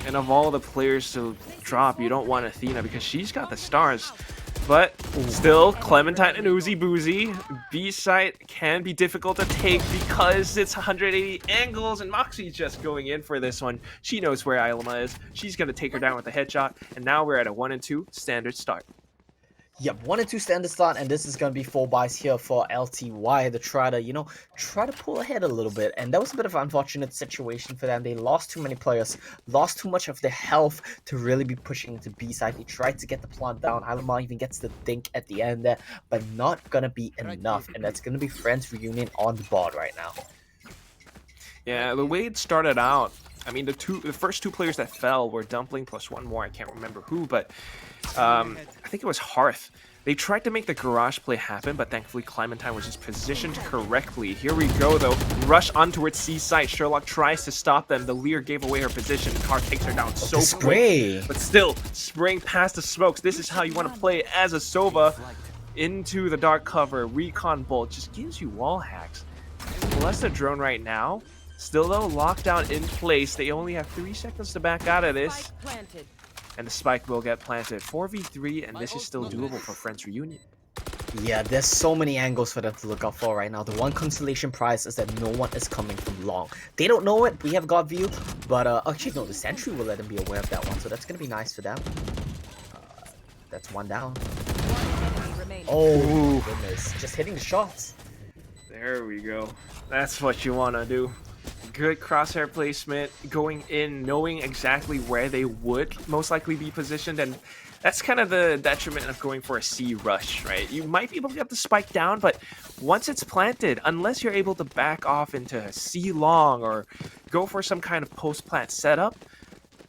And of all the players to drop, you don't want Athena because she's got the stars. But still, Clementine and Uzi Boozy. B site can be difficult to take because it's 180 angles, and Moxie just going in for this one. She knows where Ilma is. She's gonna take her down with a headshot, and now we're at a 1 and 2 standard start. Yep, 1 and 2 standard start, and this is going to be 4 buys here for LTY to try to pull ahead a little bit. And that was a bit of an unfortunate situation for them. They lost too many players, lost too much of their health to really be pushing into B side. They tried to get the plant down. Alama even gets the dink at the end there, but not going to be enough. And that's going to be Friends Reunion on the board right now. Yeah, the way it started out, I mean, the first two players that fell were Dumpling plus one more. I can't remember who, but I think it was Hearth. They tried to make the garage play happen, but thankfully Clementine was just positioned correctly. Here we go, though. Rush on towards C site. Sherlock tries to stop them. The Lear gave away her position. Car takes her down so quick. But still, spraying past the smokes. This is how you want to play as a Sova. Into the dark cover. Recon Bolt just gives you wall hacks. Plus the drone right now. Still, though, lockdown in place. They only have 3 seconds to back out of this. And the spike will get planted. 4v3, and this is still doable for Friends Reunion. Yeah, there's so many angles for them to look out for right now. The one consolation prize is that no one is coming from long. They don't know it. We have got view, but actually, no, the sentry will let them be aware of that one, so that's going to be nice for them. That's one down. Oh, goodness. Just hitting the shots. There we go. That's what you want to do. Good crosshair placement, going in, knowing exactly where they would most likely be positioned, and that's kind of the detriment of going for a C rush, right? You might be able to get the spike down, but once it's planted, unless you're able to back off into C long or go for some kind of post-plant setup,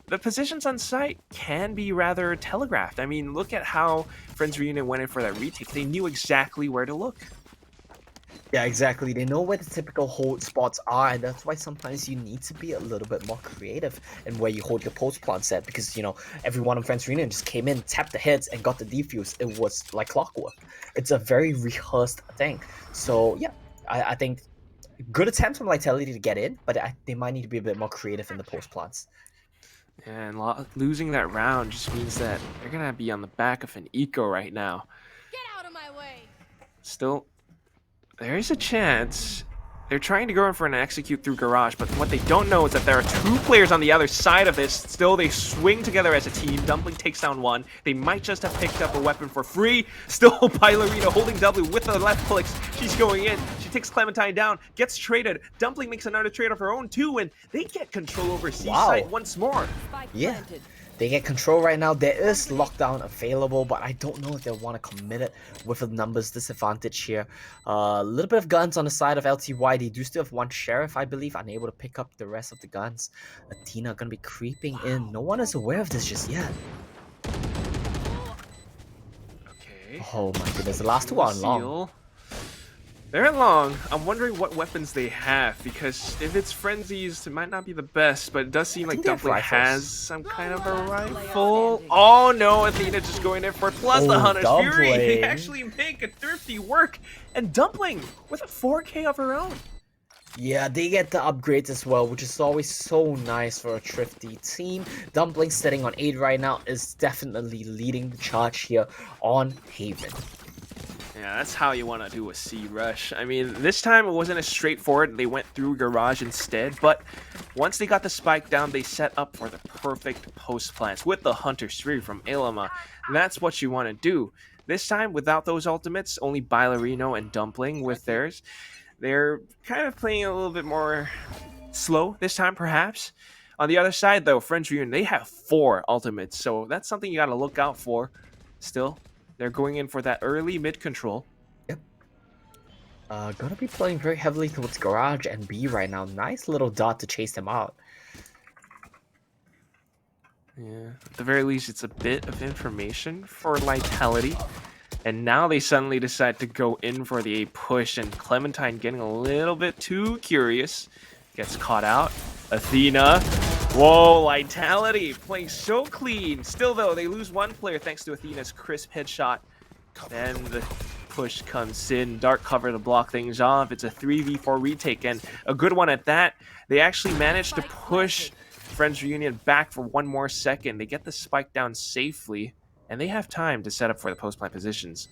the positions on site can be rather telegraphed. I mean, look at how Friends Reunion went in for that retake. They knew exactly where to look. Yeah, exactly. They know where the typical hold spots are, and that's why sometimes you need to be a little bit more creative in where you hold your post plant set, because, you know, everyone in Friends Reunion just came in, tapped the heads, and got the defuse. It was like clockwork. It's a very rehearsed thing. So, yeah, I think good attempt from Lightality to get in, but they might need to be a bit more creative in the post plants. And losing that round just means that they're going to be on the back of an eco right now. Get out of my way! Still, there is a chance. They're trying to go in for an execute through garage, but what they don't know is that there are 2 players on the other side of this. Still, they swing together as a team. Dumpling takes down one. They might just have picked up a weapon for free. Still, Ballerina holding W with the left clicks. She's going in. She takes Clementine down, gets traded. Dumpling makes another trade of her own too, and they get control over C site once more. Yeah. They get control right now. There is lockdown available, but I don't know if they'll want to commit it with a numbers disadvantage here. A little bit of guns on the side of LTY. They do still have 1 sheriff, I believe, unable to pick up the rest of the guns. Athena gonna be creeping in. No one is aware of this just yet. Okay. Oh my goodness, the last 2 are on long. They're long. I'm wondering what weapons they have, because if it's frenzies, it might not be the best, but it does seem like Dumpling has some kind of a rifle. Oh no, Athena just going in for it, plus the Hunter's Fury. They actually make a thrifty work, and Dumpling with a 4K of her own. Yeah, they get the upgrades as well, which is always so nice for a thrifty team. Dumpling sitting on 8 right now is definitely leading the charge here on Haven. Yeah, that's how you want to do a C rush. I mean, this time it wasn't as straightforward. They went through Garage instead, but once they got the spike down, they set up for the perfect post plants with the Hunter Spree from Ilima. That's what you want to do. This time, without those ultimates, only Ballerino and Dumpling with theirs. They're kind of playing a little bit more slow this time, perhaps. On the other side, though, French Reunion, they have 4 ultimates, so that's something you got to look out for. Still, they're going in for that early mid control. Yep. Gonna be playing very heavily towards Garage and B right now. Nice little dot to chase them out. Yeah, at the very least, it's a bit of information for Lightality. And now they suddenly decide to go in for the A push, and Clementine getting a little bit too curious. Gets caught out. Athena. Whoa, Lightality playing so clean. Still, though, they lose 1 player thanks to Athena's crisp headshot. Then the push comes in. Dark cover to block things off. It's a 3v4 retake, and a good one at that. They actually managed to push Friends Reunion back for 1 more second. They get the spike down safely, and they have time to set up for the post-plant positions.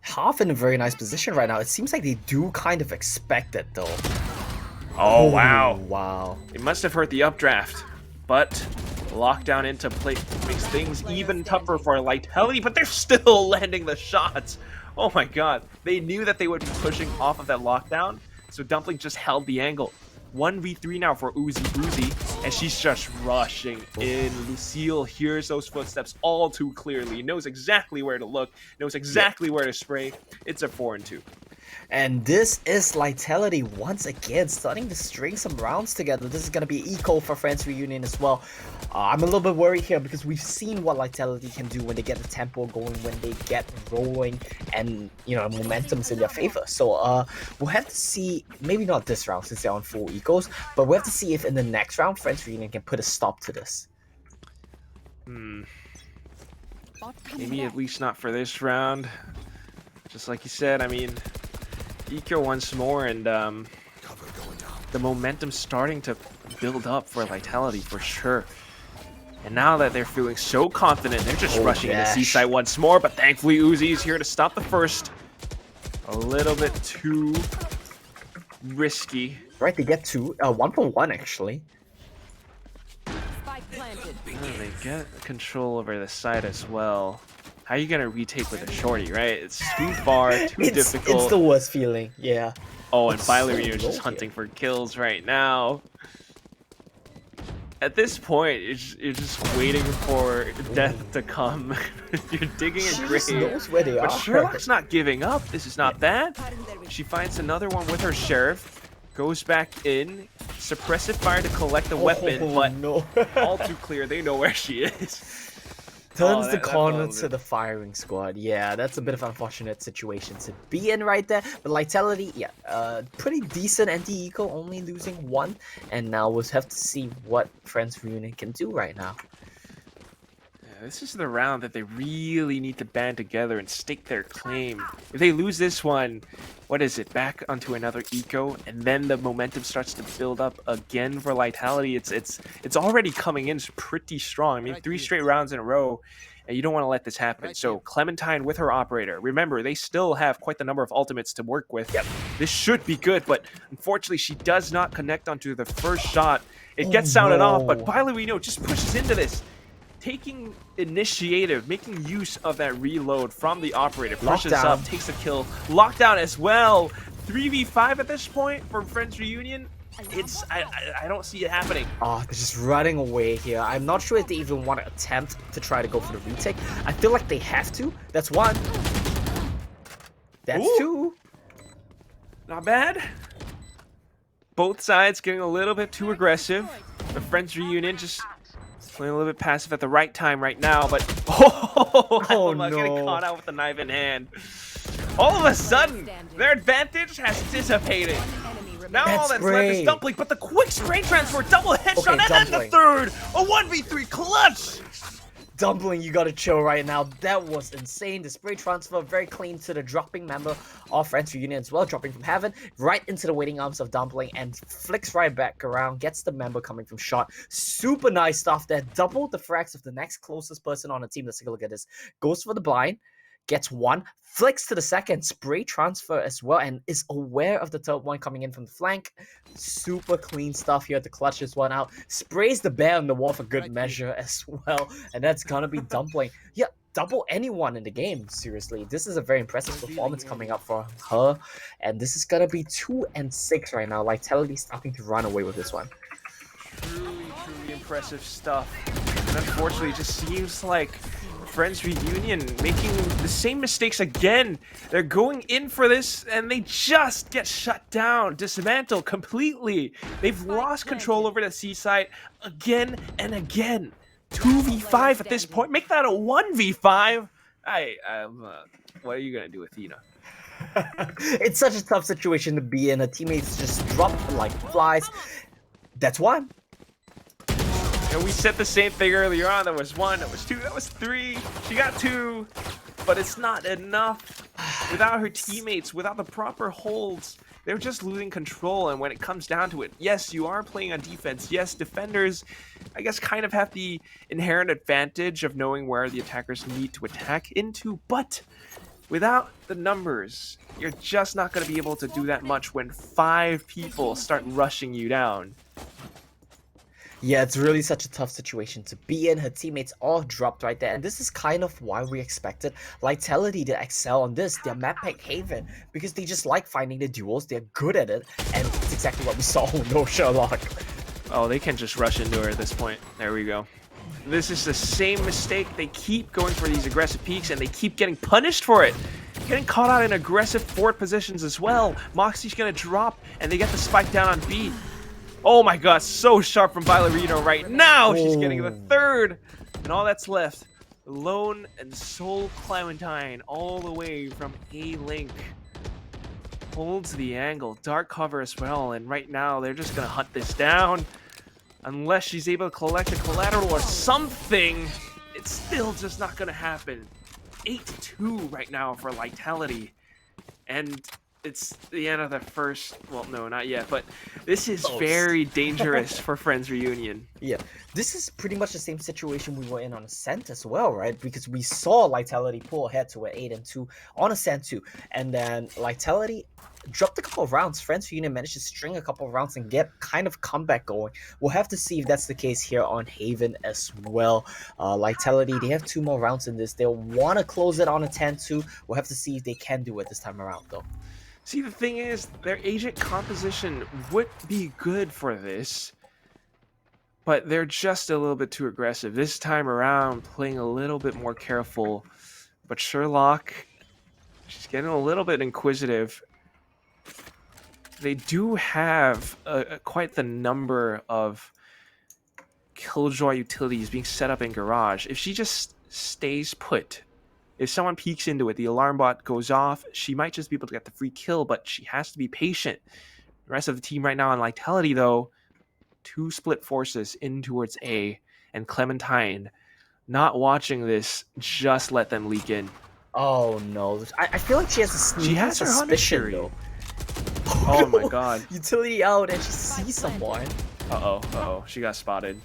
Half in a very nice position right now. It seems like they do kind of expect it, though. Oh, wow. Wow. It must have hurt the updraft, but lockdown into play makes things even tougher for Lightality, but they're still landing the shots. Oh my god. They knew that they would be pushing off of that lockdown, so Dumpling just held the angle. 1v3 now for Uzi Boozy, and she's just rushing in. Lucille hears those footsteps all too clearly, knows exactly where to look, knows exactly where to spray. It's a 4-2. And this is Lightality once again starting to string some rounds together. This is going to be eco for Friends Reunion as well. I'm a little bit worried here because we've seen what Lightality can do when they get the tempo going, when they get rolling, and you know, momentum's in their favor. So we'll have to see, maybe not this round since they're on full ecos, but we'll have to see if in the next round Friends Reunion can put a stop to this. Maybe at least not for this round. Just like you said, I mean, eco once more, and the momentum's starting to build up for Lightality for sure. And now that they're feeling so confident, they're just rushing into Seaside once more, but thankfully Uzi's here to stop the first. A little bit too risky. Right, they get 1-for-1 actually. They get control over the side as well. How are you gonna retake with a shorty, right? It's too far, too difficult. It's the worst feeling, yeah. Oh, and Ballerino is just hunting for kills right now. At this point, you're just waiting for death to come. You're digging a grave. She knows where they are. But Sherlock's not giving up. This is not bad. She finds another one with her sheriff. Goes back in. Suppressive fire to collect the weapon, but no. all too clear. They know where she is. Turns the corner to the firing squad. Yeah, that's a bit of an unfortunate situation to be in right there. But Lightality, yeah, pretty decent anti-eco, only losing 1. And now we'll have to see what Friends Reunion can do right now. Yeah, this is the round that they really need to band together and stake their claim. If they lose this one, what is it? Back onto another eco, and then the momentum starts to build up again for Lightality. It's already coming in pretty strong. I mean, 3 straight rounds in a row, and you don't want to let this happen. So Clementine with her operator. Remember, they still have quite the number of ultimates to work with. Yep. This should be good, but unfortunately, she does not connect onto the first shot. It gets sounded off, but Ballerino just pushes into this. Taking initiative, making use of that reload from the operator, pushes up, takes a kill, lockdown as well. 3v5 at this point for Friends Reunion. I don't see it happening. Oh, they're just running away here. I'm not sure if they even want to attempt to try to go for the retake. I feel like they have to. That's 1. That's 2. Not bad. Both sides getting a little bit too aggressive. The Friends Reunion just playing a little bit passive at the right time right now, but oh no, getting caught out with the knife in hand. All of a sudden, their advantage has dissipated. Now all that's left is Dumpling, but the quick spray transfer, double headshot, and then the third, a 1v3 clutch. Dumpling, you gotta chill right now. That was insane. The spray transfer, very clean to the dropping member of Friends Reunion as well, dropping from heaven right into the waiting arms of Dumpling and flicks right back around, gets the member coming from shot. Super nice stuff there. Double the frags of the next closest person on the team. Let's take a look at this. Goes for the blind, gets one, flicks to the second, spray transfer as well, and is aware of the third one coming in from the flank. Super clean stuff here to clutch this one out. Sprays the bear on the wall for good measure as well, and that's gonna be Dumpling. Yeah, double anyone in the game, seriously. This is a very impressive performance coming up for her, and this is gonna be 2 and 6 right now. Lightality starting to run away with this one. Truly impressive stuff. And unfortunately, it just seems like Friends Reunion making the same mistakes again. They're going in for this, and they just get shut down, dismantled completely. They've lost control over the C site again and again. 2v5 at this point. Make that a 1v5. What are you gonna do, Athena? It's such a tough situation to be in. Her teammates just drop like flies. That's one. And we said the same thing earlier on. There was 1, there was 2, there was 3. She got 2, but it's not enough. Without her teammates, without the proper holds, they're just losing control. And when it comes down to it, yes, you are playing on defense. Yes, defenders, I guess, kind of have the inherent advantage of knowing where the attackers need to attack into. But without the numbers, you're just not going to be able to do that much when 5 people start rushing you down. Yeah, it's really such a tough situation to be in. Her teammates all dropped right there, and this is kind of why we expected Lightality to excel on this, their map pick Haven, because they just like finding the duels, they're good at it, and it's exactly what we saw with No Sherlock. Oh, they can just rush into her at this point. There we go. This is the same mistake. They keep going for these aggressive peaks, and they keep getting punished for it. Getting caught out in aggressive forward positions as well. Moxie's gonna drop, and they get the spike down on B. Oh my god, so sharp from Ballerino right now. She's getting the third. And all that's left, Lone and Soul Clementine all the way from A-Link. Holds the angle, dark cover as well, and right now they're just going to hunt this down. Unless she's able to collect a collateral or something, it's still just not going to happen. 8-2 right now for Lightality. And it's the end of the first, well, no, not yet, but this is very dangerous for Friends Reunion. Yeah, this is pretty much the same situation we were in on Ascent as well, right? Because we saw Lightality pull ahead to an 8-2 on Ascent 2, and then Lightality dropped a couple of rounds. Friends Reunion managed to string a couple of rounds and get kind of comeback going. We'll have to see if that's the case here on Haven as well. Lightality, they have 2 more rounds in this. They'll want to close it on a 10-2. We'll have to see if they can do it this time around, though. See, the thing is, their agent composition would be good for this, but they're just a little bit too aggressive. This time around, playing a little bit more careful, but Sherlock, she's getting a little bit inquisitive. They do have quite the number of Killjoy utilities being set up in Garage. If she just stays put, if someone peeks into it, the alarm bot goes off, she might just be able to get the free kill, but she has to be patient. The rest of the team right now on Lightality, though, 2 split forces in towards A, and Clementine, not watching this, just let them leak in. Oh no, I feel like she has a sneaky suspicion, though. Oh my god. Utility out and she sees someone. Uh-oh, she got spotted.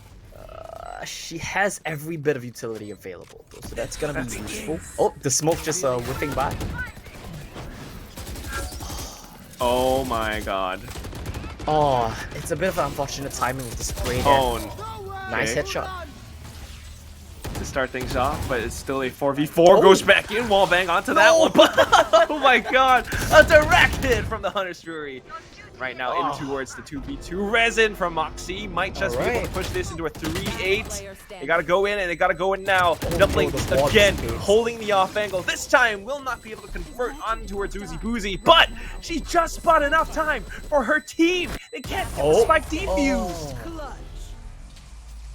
She has every bit of utility available, though, so that's gonna be useful. Oh, the smoke just whipping by. Oh my god. Oh, it's a bit of an unfortunate timing with the spray there. Oh, nice headshot. To start things off, but it's still a 4v4. Goes back in, wallbang onto that one. Oh my god, a direct hit from the Hunter's Fury. Right now in towards the 2v2. Resin from Moxie might just be able to push this into a 3-8. They gotta go in, and they gotta go in now. Dumpling again, holding the off angle. This time will not be able to convert on towards Uzi Boozy, but she just bought enough time for her team. They can't get the spike defused.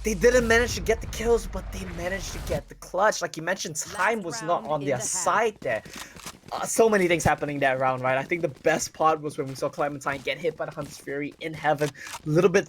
They didn't manage to get the kills, but they managed to get the clutch. Like you mentioned, time was not on their side there. So many things happening that round, right? I think the best part was when we saw Clementine get hit by the Hunter's Fury in Heaven. A little bit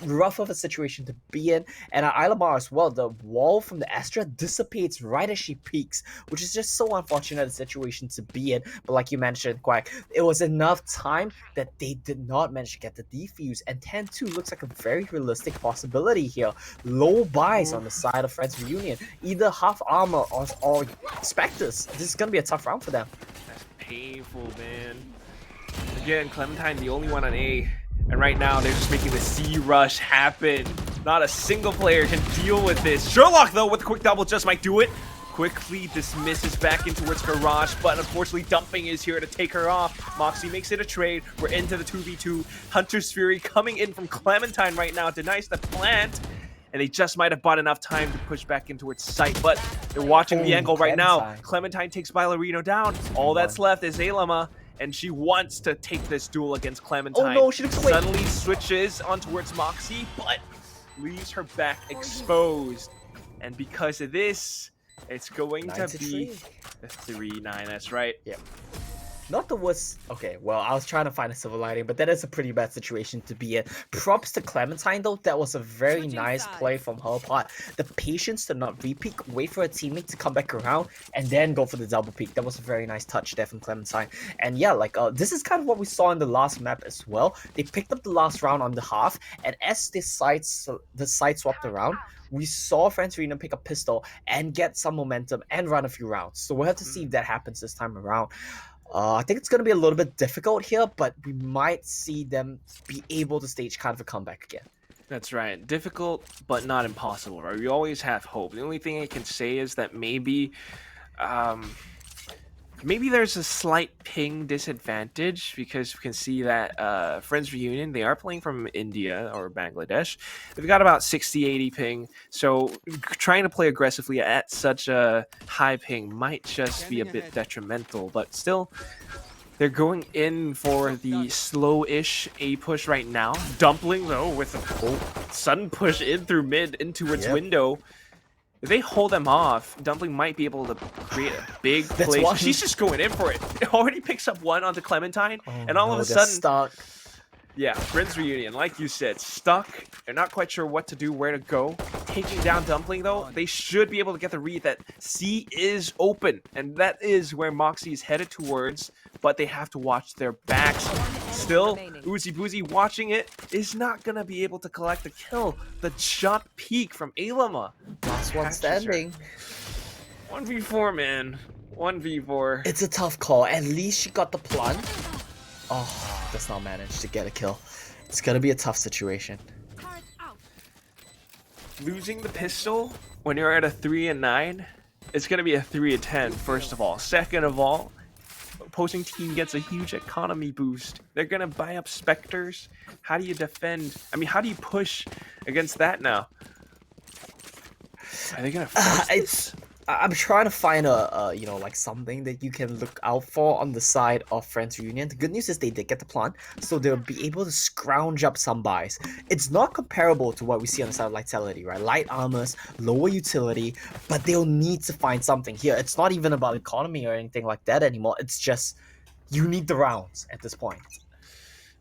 rough of a situation to be in. And at Ilamar as well, the wall from the Astra dissipates right as she peaks, which is just so unfortunate a situation to be in. But like you mentioned, Quack, it was enough time that they did not manage to get the defuse, and 10-2 looks like a very realistic possibility here. Low buys on the side of Friends Reunion, either half armor or Spectres. This is gonna be a tough round for them. That's painful, man. Again, Clementine the only one on A, and right now they're just making the C rush happen. Not a single player can deal with this. Sherlock, though, with a quick double just might do it. Quickly dismisses back in towards Garage, but unfortunately Dumping is here to take her off. Moxie makes it a trade. We're into the 2v2. Hunter's Fury coming in from Clementine right now, denies the plant, and they just might have bought enough time to push back in towards site, but they're watching the angle right now. Clementine takes Ballerino down. All that's left is Alama, and she wants to take this duel against Clementine. Oh no, she looks away. Suddenly switches on towards Moxie, but leaves her back exposed. And because of this, it's going to be a 3-9, that's right. Yep. Not the worst. Okay, well, I was trying to find a silver lining, but that is a pretty bad situation to be in. Props to Clementine, though. That was a very nice play from her part. The patience to not re-peek, wait for a teammate to come back around, and then go for the double peek. That was a very nice touch there from Clementine. And yeah, like, this is kind of what we saw in the last map as well. They picked up the last round on the half, and as the side swapped around, we saw Friends Reunion pick up pistol and get some momentum and run a few rounds. So we'll have to see if that happens this time around. I think it's going to be a little bit difficult here, but we might see them be able to stage kind of a comeback again. That's right. Difficult, but not impossible, right? We always have hope. The only thing I can say is that maybe there's a slight ping disadvantage, because we can see that Friends Reunion, they are playing from India or Bangladesh. They've got about 60-80 ping, so trying to play aggressively at such a high ping might just be a bit detrimental, but still, they're going in for the slow-ish A push right now. Dumpling, though, with a sudden push in through mid into its window. If they hold them off, Dumpling might be able to create a big play. She's just going in for it. It already picks up one onto Clementine, and all of a sudden, stuck. Yeah, Friends Reunion, like you said, stuck. They're not quite sure what to do, where to go. Taking down Dumpling, though, they should be able to get the read that C is open, and that is where Moxie is headed towards, but they have to watch their backs. Still, Uzi Boozy watching it is not going to be able to collect the kill. The jump peek from Alama. Last one standing. 1v4, man. 1v4. It's a tough call. At least she got the plunge. Oh, does not manage to get a kill. It's going to be a tough situation. Losing the pistol when you're at a 3-9, it's going to be a 3-10, first of all. Second of all, opposing team gets a huge economy boost. They're going to buy up Spectres. How do you defend? I mean, how do you push against that now? Are they going to I'm trying to find a like something that you can look out for on the side of Friends Reunion. The good news is they did get the plant, so they'll be able to scrounge up some buys. It's not comparable to what we see on the side of Lightality, right? Light armors, lower utility, but they'll need to find something here. It's not even about economy or anything like that anymore. It's just, you need the rounds at this point.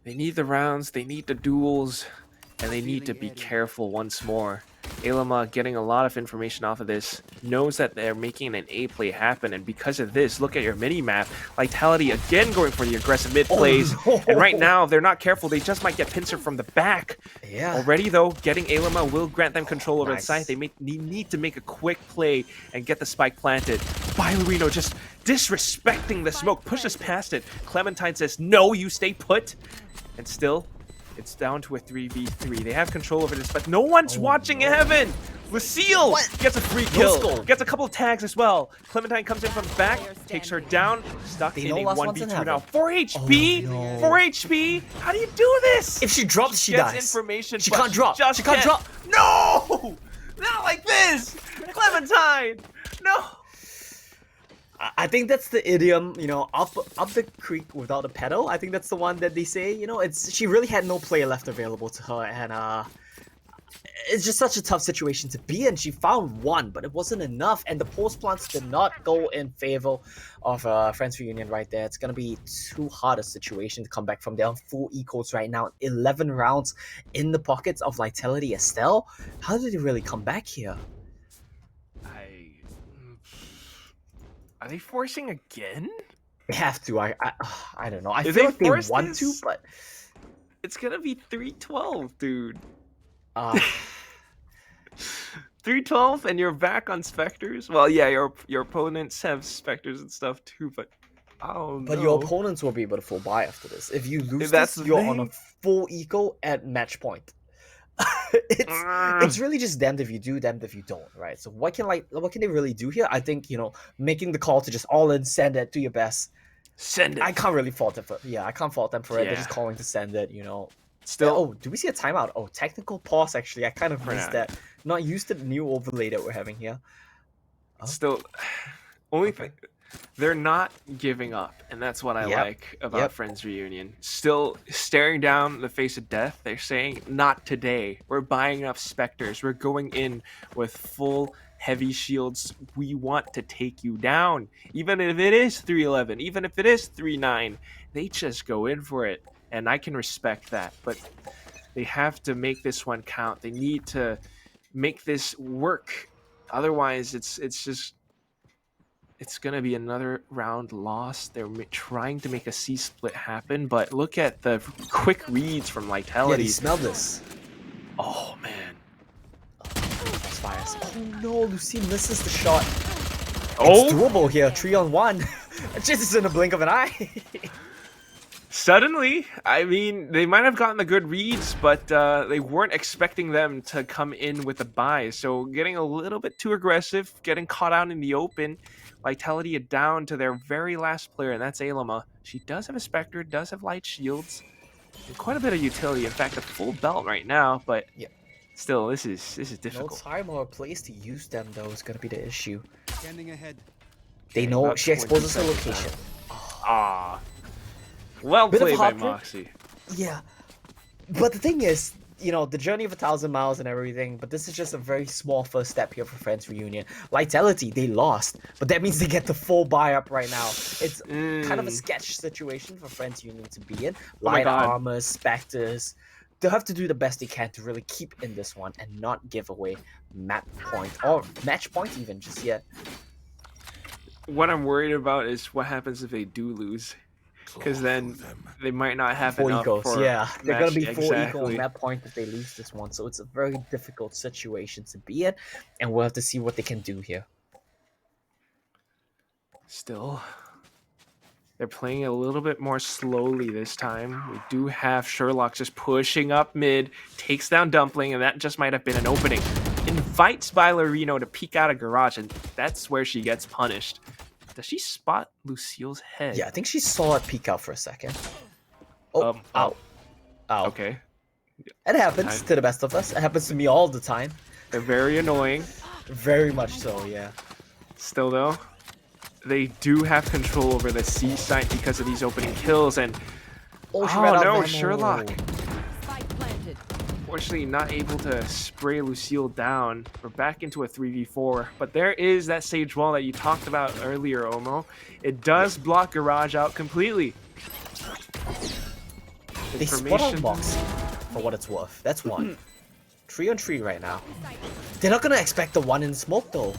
They need the rounds, they need the duels, and they need to be careful once more. Alama, getting a lot of information off of this, knows that they're making an A play happen, and because of this, look at your mini-map. Lightality again going for the aggressive mid plays, and right now, if they're not careful, they just might get pincer from the back. Yeah. Already, though, getting Alama will grant them control over the site. They need to make a quick play and get the spike planted. Ballerino just disrespecting the smoke, pushes past it. Clementine says, no, you stay put, and still, it's down to a 3v3. They have control over this, but no one's watching Heaven. Lucille gets a free kill. Gets a couple of tags as well. Clementine comes in from the back, takes her down, stuck in a 1v2 now. 4 HP? 4 HP? How do you do this? If she drops, she gets dies. Information, she can't drop. She can't drop. No! Not like this! Clementine! No! I think that's the idiom, up the creek without a pedal. I think that's the one that they say, she really had no player left available to her, and it's just such a tough situation to be in. She found one, but it wasn't enough, and the post plants did not go in favor of Friends Reunion right there. It's gonna be too hard a situation to come back from. They're on full ecos right now, 11 rounds in the pockets of Lightality. Estelle, how did they really come back here? Are they forcing again? They have to. I don't know. I If feel they like they force want to, this- but It's gonna be 312, dude. uh, 312, and you're back on Spectres. Well, yeah, your opponents have Spectres and stuff too, but oh no. but your opponents will be able to full buy after this. If you lose That's this, the you're on a thing. full eco at match point. it's really just damned if you do, damned if you don't, right? So what can they really do here? I think, making the call to just all in, send it, do your best. Send it. I can't really fault them for I can't fault them for it. They're just Yeah. calling to send it, Still, Oh, do we see a timeout? Oh, technical pause actually. I kind of missed not. that. Not used to the new overlay that we're having here. Oh, still, only okay. thing, they're not giving up, and that's what I Yep. like about Yep. Friends Reunion. Still staring down the face of death. They're saying, "Not today. We're buying up Spectres. We're going in with full heavy shields. We want to take you down, even if it is 311, even if it is 39. They just go in for it, and I can respect that. But they have to make this one count. They need to make this work. Otherwise, it's gonna be another round lost. They're trying to make a C split happen, but look at the quick reads from Yeah, Lightality. they smell this. Oh man! Fires. Oh no, Lucy misses the shot. Oh, It's doable here, 3-on-1. Just in a blink of an eye. suddenly, I mean, they might have gotten the good reads, but they weren't expecting them to come in with a buy. So getting a little bit too aggressive, getting caught out in the open. Vitality down to their very last player, and that's Alema. She does have a Spectre, does have light shields, and quite a bit of utility. In fact, a full belt right now, but Yep. still, this is No difficult. time or place to use them though is gonna be the issue. Standing ahead. They know about she exposes her 20 seconds location. Ah, well Bit of played by heartbreak. Moxie. Yeah. But the thing is, the journey of 1,000 miles and everything, but this is just a very small first step here for Friends Reunion. Lightality, they lost, but that means they get the full buy up right now. It's kind of a sketch situation for Friends Union to be in. Oh my Light God. armors, Spectres. They'll have to do the best they can to really keep in this one and not give away map point or match point even just yet. What I'm worried about is what happens if they do lose, because then they might not have Full enough ecos, for yeah. They're gonna be full eco exactly. on that point if they lose this one. So it's a very difficult situation to be in, and we'll have to see what they can do here. Still, they're playing a little bit more slowly this time. We do have Sherlock just pushing up mid, takes down Dumpling, and that just might have been an opening. Invites Ballerino to peek out a garage, and that's where she gets punished. Does she spot Lucille's head? Yeah, I think she saw it peek out for a second. Oh, ow. Ow. Okay. It happens to the best of us. It happens to me all the time. They're very annoying. Very much so, yeah. Still, though, they do have control over the C site because of these opening kills, and Oh, she ran out of no, ammo. Sherlock. Spike planted. Unfortunately, not able to spray Lucille down. We're back into a 3v4, but there is that Sage Wall that you talked about earlier, Omo. It does block Garage out completely. They spot on box for what it's worth. That's one. 3-on-3 right now. They're not gonna expect the one in smoke though.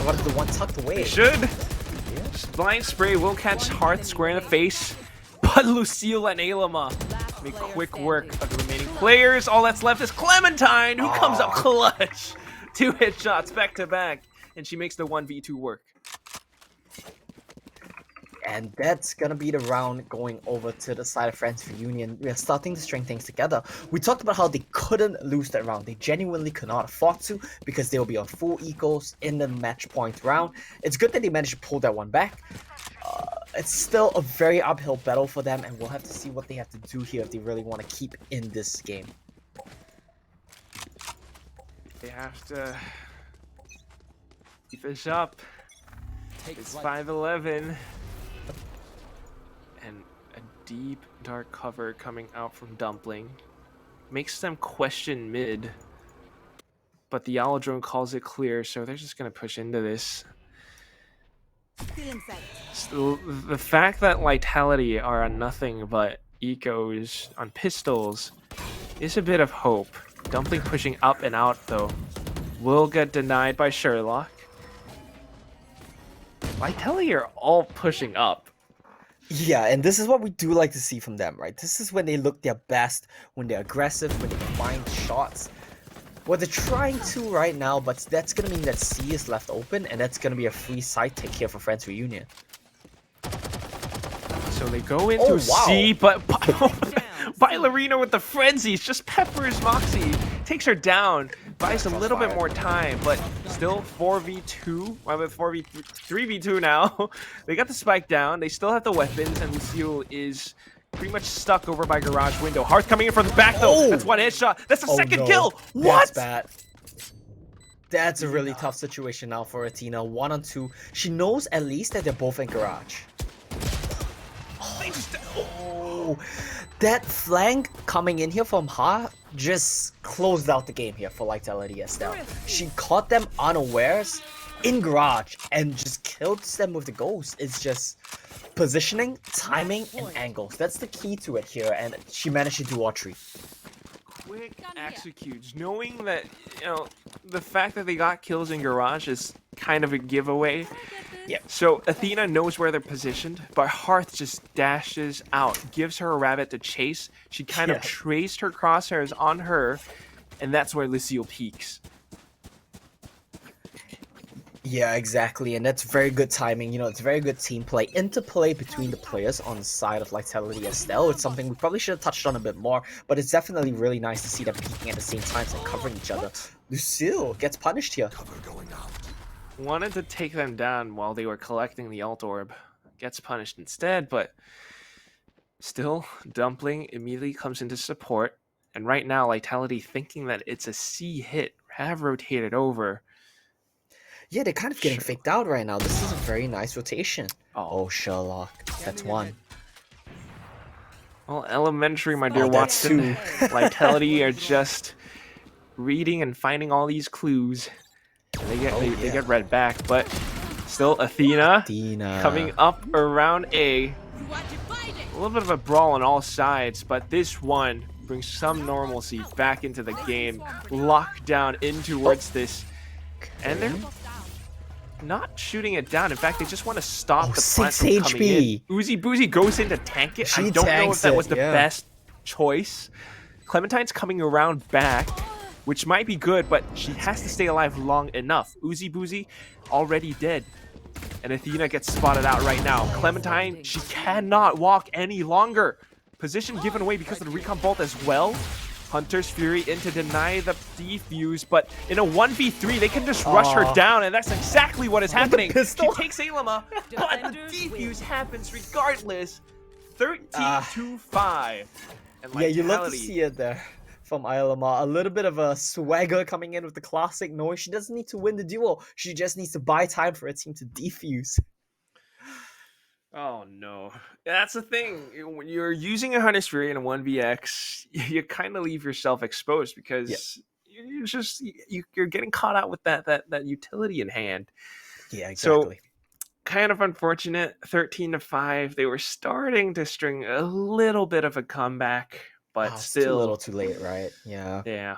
What if the one tucked away? They should. Blind spray will catch Hearth square in the face, but Lucille and Alema make quick work of the remaining players. All that's left is Clementine, who comes up clutch. 2 hit shots back to back, and she makes the 1v2 work. And that's gonna be the round going over to the side of Friends Reunion. We are starting to string things together. We talked about how they couldn't lose that round. They genuinely could not afford to because they will be on full ecos in the match point round. It's good that they managed to pull that one back. It's still a very uphill battle for them, and we'll have to see what they have to do here if they really want to keep in this game. They have to keep this up. It's 5-11. And a deep, dark cover coming out from Dumpling makes them question mid. but the Owl drone calls it clear, so they're just going to push into this. So the fact that Lightality are on nothing but ecos on pistols is a bit of hope. Dumpling pushing up and out, though, will get denied by Sherlock. Lightality are all pushing up. Yeah, and this is what we do like to see from them, right? This is when they look their best, when they're aggressive, when they find shots. Well, they're trying to right now, but that's going to mean that C is left open, and that's going to be a free side take here for Friends Reunion. So they go into C, but Ballerina with the frenzies just peppers Moxie, takes her down, buys a little bit more time, but still 4v2, well, with 3v2 now. They got the spike down, they still have the weapons, and Lucille is pretty much stuck over by garage window. Hearth coming in from the back though. That's one headshot. That's the second kill. What? That's bad. That's a really tough situation now for Athena. 1-on-2. She knows at least that they're both in garage. Oh, that flank coming in here from Ha just closed out the game here for Lightality Estelle. She caught them unawares in garage and just killed them with the ghost. It's just positioning, timing, and angles. That's the key to it here, and she managed to do all three. Quick executes, knowing that, you know, the fact that they got kills in garage is kind of a giveaway. Yeah. So Athena knows where they're positioned, but Hearth just dashes out, gives her a rabbit to chase. She kind of traced her crosshairs on her, and that's where Lucille peaks. Yeah, exactly, and that's very good timing. You know, it's very good team play, interplay between the players on the side of Lightality Estelle. It's something we probably should have touched on a bit more, but it's definitely really nice to see them peeking at the same time and covering each other. Lucille gets punished here. Wanted to take them down while they were collecting the ult orb. Gets punished instead, but still, Dumpling immediately comes into support, and right now, Lightality, thinking that it's a C hit, have rotated over. Yeah, they're kind of getting faked out right now. This is a very nice rotation. Oh, Sherlock. That's one. Well, elementary, my dear that's Watson. two. Lightality are just reading and finding all these clues. And they get read back, but still Athena coming up around A. A little bit of a brawl on all sides, but this one brings some normalcy back into the game. Locked down in towards this. And they're not shooting it down. In fact, they just want to stop the plant from coming in. Uzi Boozy goes in to tank it. I don't know if that was the best choice. Clementine's coming around back, which might be good, but she has to stay alive long enough. Uzi Boozy already dead. And Athena gets spotted out right now. Clementine, she cannot walk any longer. Position given away because of the recon bolt as well. Hunter's Fury in to deny the defuse, but in a 1v3, they can just rush her down, and that's exactly what is happening. She takes Alama, but the defuse happens regardless. 13-5. And yeah, you love to see it there from Alama. A little bit of a swagger coming in with the classic, knowing she doesn't need to win the duel. She just needs to buy time for a team to defuse. Oh no, that's the thing. When you're using a Hunter's Fury in a 1vx, you kind of leave yourself exposed because you're getting caught out with that utility in hand. Yeah, exactly. So kind of unfortunate. 13-5. They were starting to string a little bit of a comeback, but still a little too late, right? Yeah. Yeah.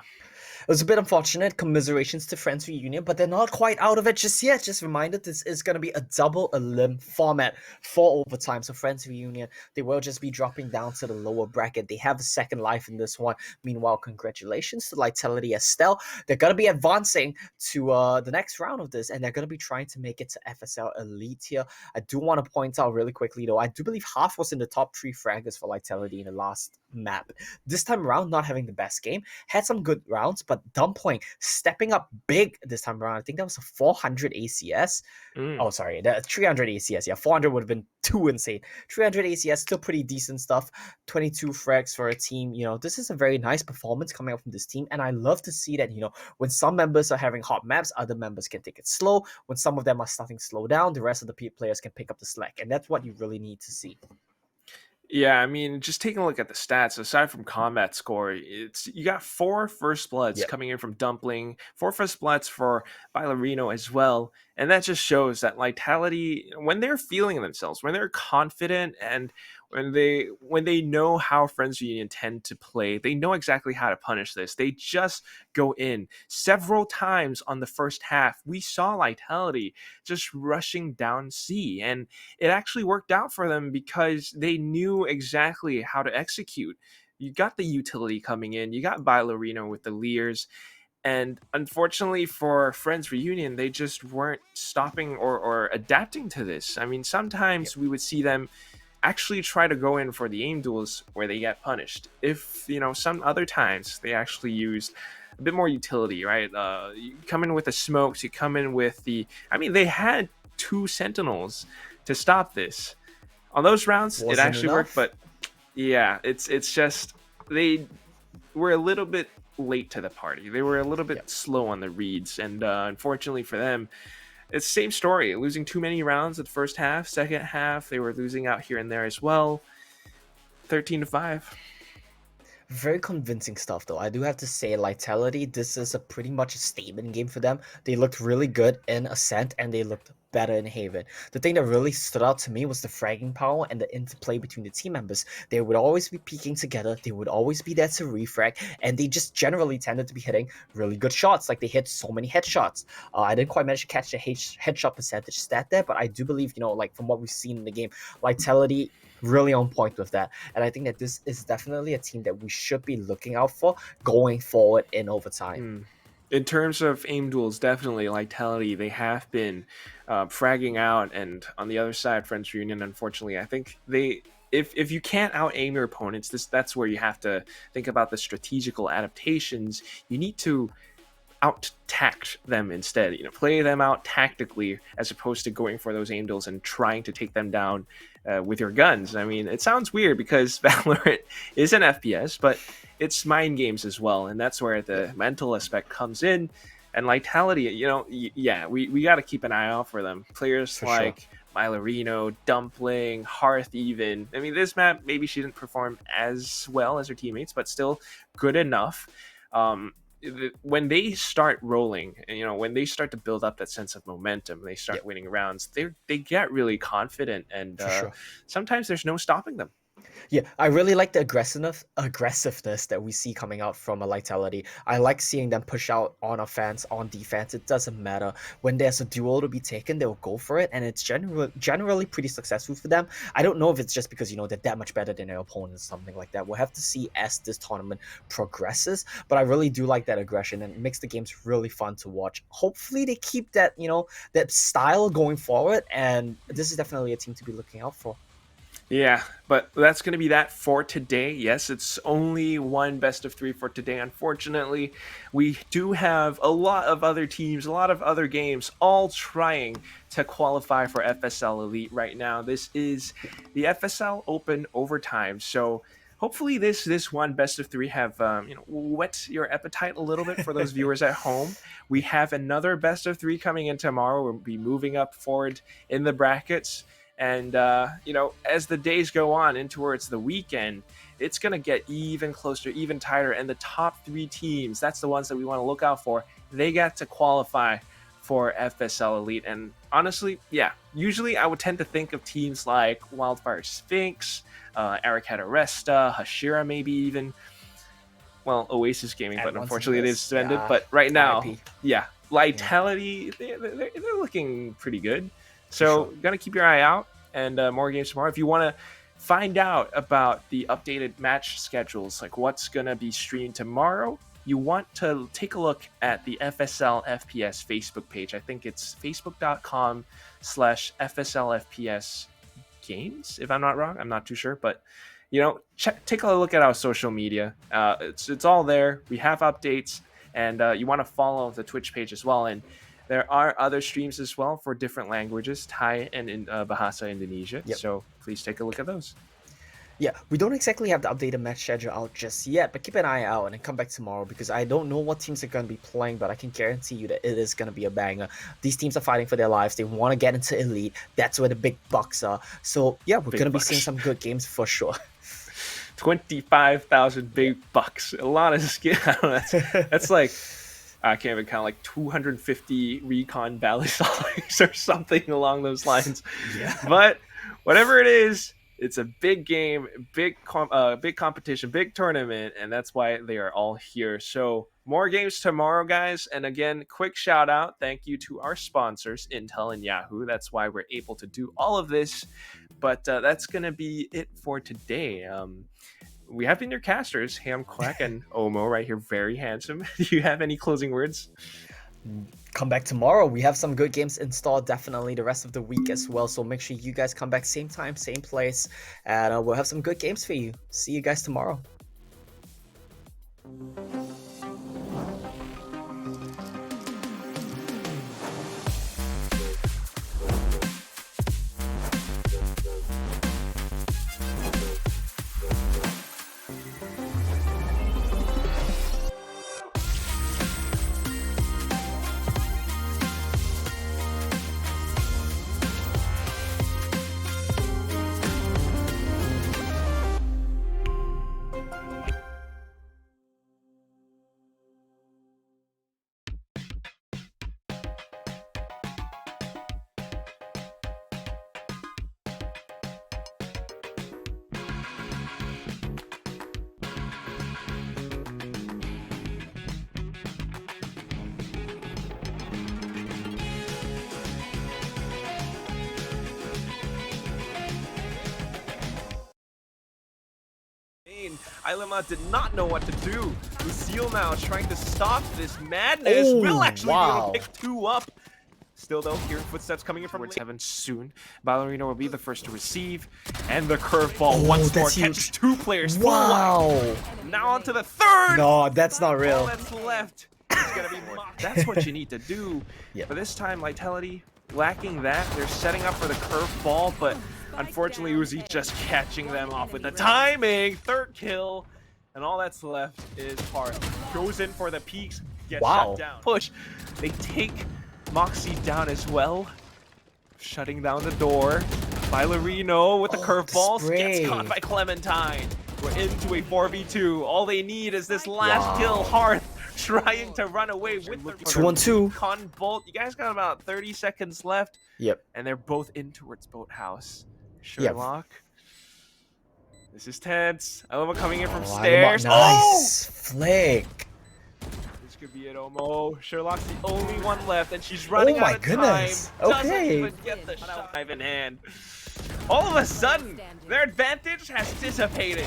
It was a bit unfortunate. Commiserations to Friends Reunion, but they're not quite out of it just yet. Just reminded, this is going to be a double elim format for overtime. So Friends Reunion, they will just be dropping down to the lower bracket. They have a second life in this one. Meanwhile, congratulations to Lightality Estelle. They're going to be advancing to the next round of this, and they're going to be trying to make it to FSL Elite here. I do want to point out really quickly, though, I do believe Half was in the top 3 fraggers for Lightality in the last map. This time around, not having the best game. Had some good rounds, but Dumpling stepping up big this time around. I think that was a 400 ACS. Oh, sorry, that 300 ACS. Yeah, 400 would have been too insane. 300 ACS, still pretty decent stuff. 22 frags for a team. You know, this is a very nice performance coming out from this team, and I love to see that, you know, when some members are having hot maps, other members can take it slow. When some of them are starting to slow down, the rest of the players can pick up the slack, and that's what you really need to see. Yeah, I mean, just taking a look at the stats, aside from combat score, it's you got 4 first bloods Yep. coming in from Dumpling, 4 first bloods for Ballerino as well. And that just shows that Lightality, when they're feeling themselves, when they're confident, and when they know how Friends Reunion tend to play, they know exactly how to punish this. They just go in several times on the first half. We saw Lightality just rushing down C, and it actually worked out for them because they knew exactly how to execute. You got the utility coming in, you got Ballerino with the Leers, and unfortunately for Friends Reunion, they just weren't stopping or adapting to this. I mean, Yep. sometimes we would see them actually try to go in for the aim duels where they get punished. If, some other times they actually used a bit more utility, right? You come in with the smokes, you come in with I mean, they had 2 sentinels to stop this. On those rounds, it Wasn't actually worked, enough. but yeah, it's just they were a little bit late to the party. They were a little bit Yep. slow on the reads, and unfortunately for them, it's the same story. Losing too many rounds at the first half, second half they were losing out here and there as well. 13-5. Very convincing stuff, though. I do have to say, Lightality, this is a pretty much a statement game for them. They looked really good in Ascent, and they looked better in Haven. The thing that really stood out to me was the fragging power and the interplay between the team members. They would always be peeking together, they would always be there to refrag, and they just generally tended to be hitting really good shots. Like, they hit so many headshots. I didn't quite manage to catch the headshot percentage stat there, but I do believe, like from what we've seen in the game, Lightality really on point with that. And I think that this is definitely a team that we should be looking out for going forward in overtime. In terms of aim duels, definitely Lightality, they have been fragging out, and on the other side, Friends Reunion, unfortunately, I think if you can't out aim your opponents, that's where you have to think about the strategical adaptations. You need to out tact them instead. Play them out tactically as opposed to going for those aim duels and trying to take them down with your guns. I mean, it sounds weird because Valorant is an FPS, but it's mind games as well, and that's where the mental aspect comes in. And Lightality, yeah, we got to keep an eye out for them. Players For sure. like Mylarino, Dumpling, Hearth, even. I mean, this map, maybe she didn't perform as well as her teammates, but still good enough. When they start rolling, and when they start to build up that sense of momentum, they start Yep. winning rounds, they get really confident, and For sure. sometimes there's no stopping them. Yeah, I really like the aggressiveness that we see coming out from a Lightality. I like seeing them push out on offense, on defense. It doesn't matter. When there's a duel to be taken, they'll go for it, and it's generally pretty successful for them. I don't know if it's just because they're that much better than their opponents, something like that. We'll have to see as this tournament progresses. But I really do like that aggression, and it makes the games really fun to watch. Hopefully, they keep that style going forward, and this is definitely a team to be looking out for. Yeah, but that's going to be that for today. Yes, it's only one best of 3 for today. Unfortunately, we do have a lot of other teams, a lot of other games, all trying to qualify for FSL Elite right now. This is the FSL Open Overtime, so hopefully this one best of 3 have whet your appetite a little bit for those viewers at home. We have another best of 3 coming in tomorrow. We'll be moving up forward in the brackets. And, as the days go on in towards the weekend, it's going to get even closer, even tighter. And the top 3 teams, that's the ones that we want to look out for. They get to qualify for FSL Elite. And honestly, yeah, usually I would tend to think of teams like Wildfire Sphinx, Eric Aresta, Hashira, maybe even, well, Oasis Gaming, but unfortunately it is suspended. Yeah. But right now, RIP. yeah, Lightality, they're looking pretty good. So, sure. gotta keep your eye out, and more games tomorrow. If you want to find out about the updated match schedules, like what's gonna be streamed tomorrow, you want to take a look at the FSL FPS Facebook page. I think it's facebook.com/FSL FPS games, if I'm not wrong. I'm not too sure, but take a look at our social media. It's all there. We have updates, and you want to follow the Twitch page as well. And there are other streams as well for different languages, Thai and in Bahasa Indonesia. Yep. So please take a look at those. Yeah, we don't exactly have the updated match schedule out just yet, but keep an eye out and then come back tomorrow because I don't know what teams are going to be playing, but I can guarantee you that it is going to be a banger. These teams are fighting for their lives. They want to get into Elite. That's where the big bucks are. So yeah, we're going to be seeing some good games for sure. 25,000 big bucks. A lot of skill. That's like, I can't even count, like 250 recon Valley Solids or something along those lines. Yeah. But whatever it is, it's a big game, big competition, big tournament, and that's why they are all here. So more games tomorrow, guys. And again, quick shout out. Thank you to our sponsors, Intel and Yahoo. That's why we're able to do all of this. But that's going to be it for today. We have been your casters, Ham Quack and Omo right here, very handsome. Do you have any closing words? Come back tomorrow. We have some good games installed, definitely the rest of the week as well. So make sure you guys come back same time, same place, and we'll have some good games for you. See you guys tomorrow. Ilema did not know what to do. Lucille now trying to stop this madness. Oh, Will actually wow. be able to pick 2 up. Still though, hearing footsteps coming in from 7 soon. Ballerina will be the first to receive. And the curveball once more catches 2 players. Wow. Now on to the 3rd. No, that's not All real. that's left is gonna be mocked. That's what you need to do. Yep. But this time, Lightality lacking that. They're setting up for the curveball, but unfortunately, Uzi just catching them off with the timing. 3rd kill. And all that's left is Hearth. Goes in for the peaks, gets shut down. Push. They take Moxie down as well. Shutting down the door. Ballerino with the curveballs. Gets caught by Clementine. We're into a 4v2. All they need is this last kill. Hearth trying to run away with the 2-on-2. Con Bolt. You guys got about 30 seconds left. Yep. And they're both in towards Boathouse. Sherlock. This is tense. Elma coming in from stairs. Nice flick. This could be it, Omo. Sherlock's the only one left, and she's running out of goodness. time. Doesn't Okay. even get the shot in hand. All of a sudden, their advantage has dissipated.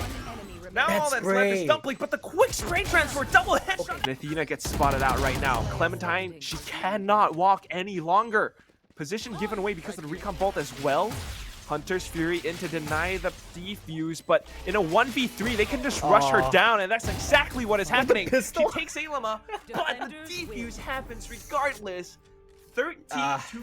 Now all that's left is Dumpling, but the quick spray transfer, double headshot. Athena gets spotted out right now. Clementine, she cannot walk any longer. Position given away because of the recon bolt as well. Hunter's Fury in to deny the defuse, but in a 1v3, they can just rush her down, and that's exactly what is happening. She takes Alema, but the defuse happens regardless. 13-2.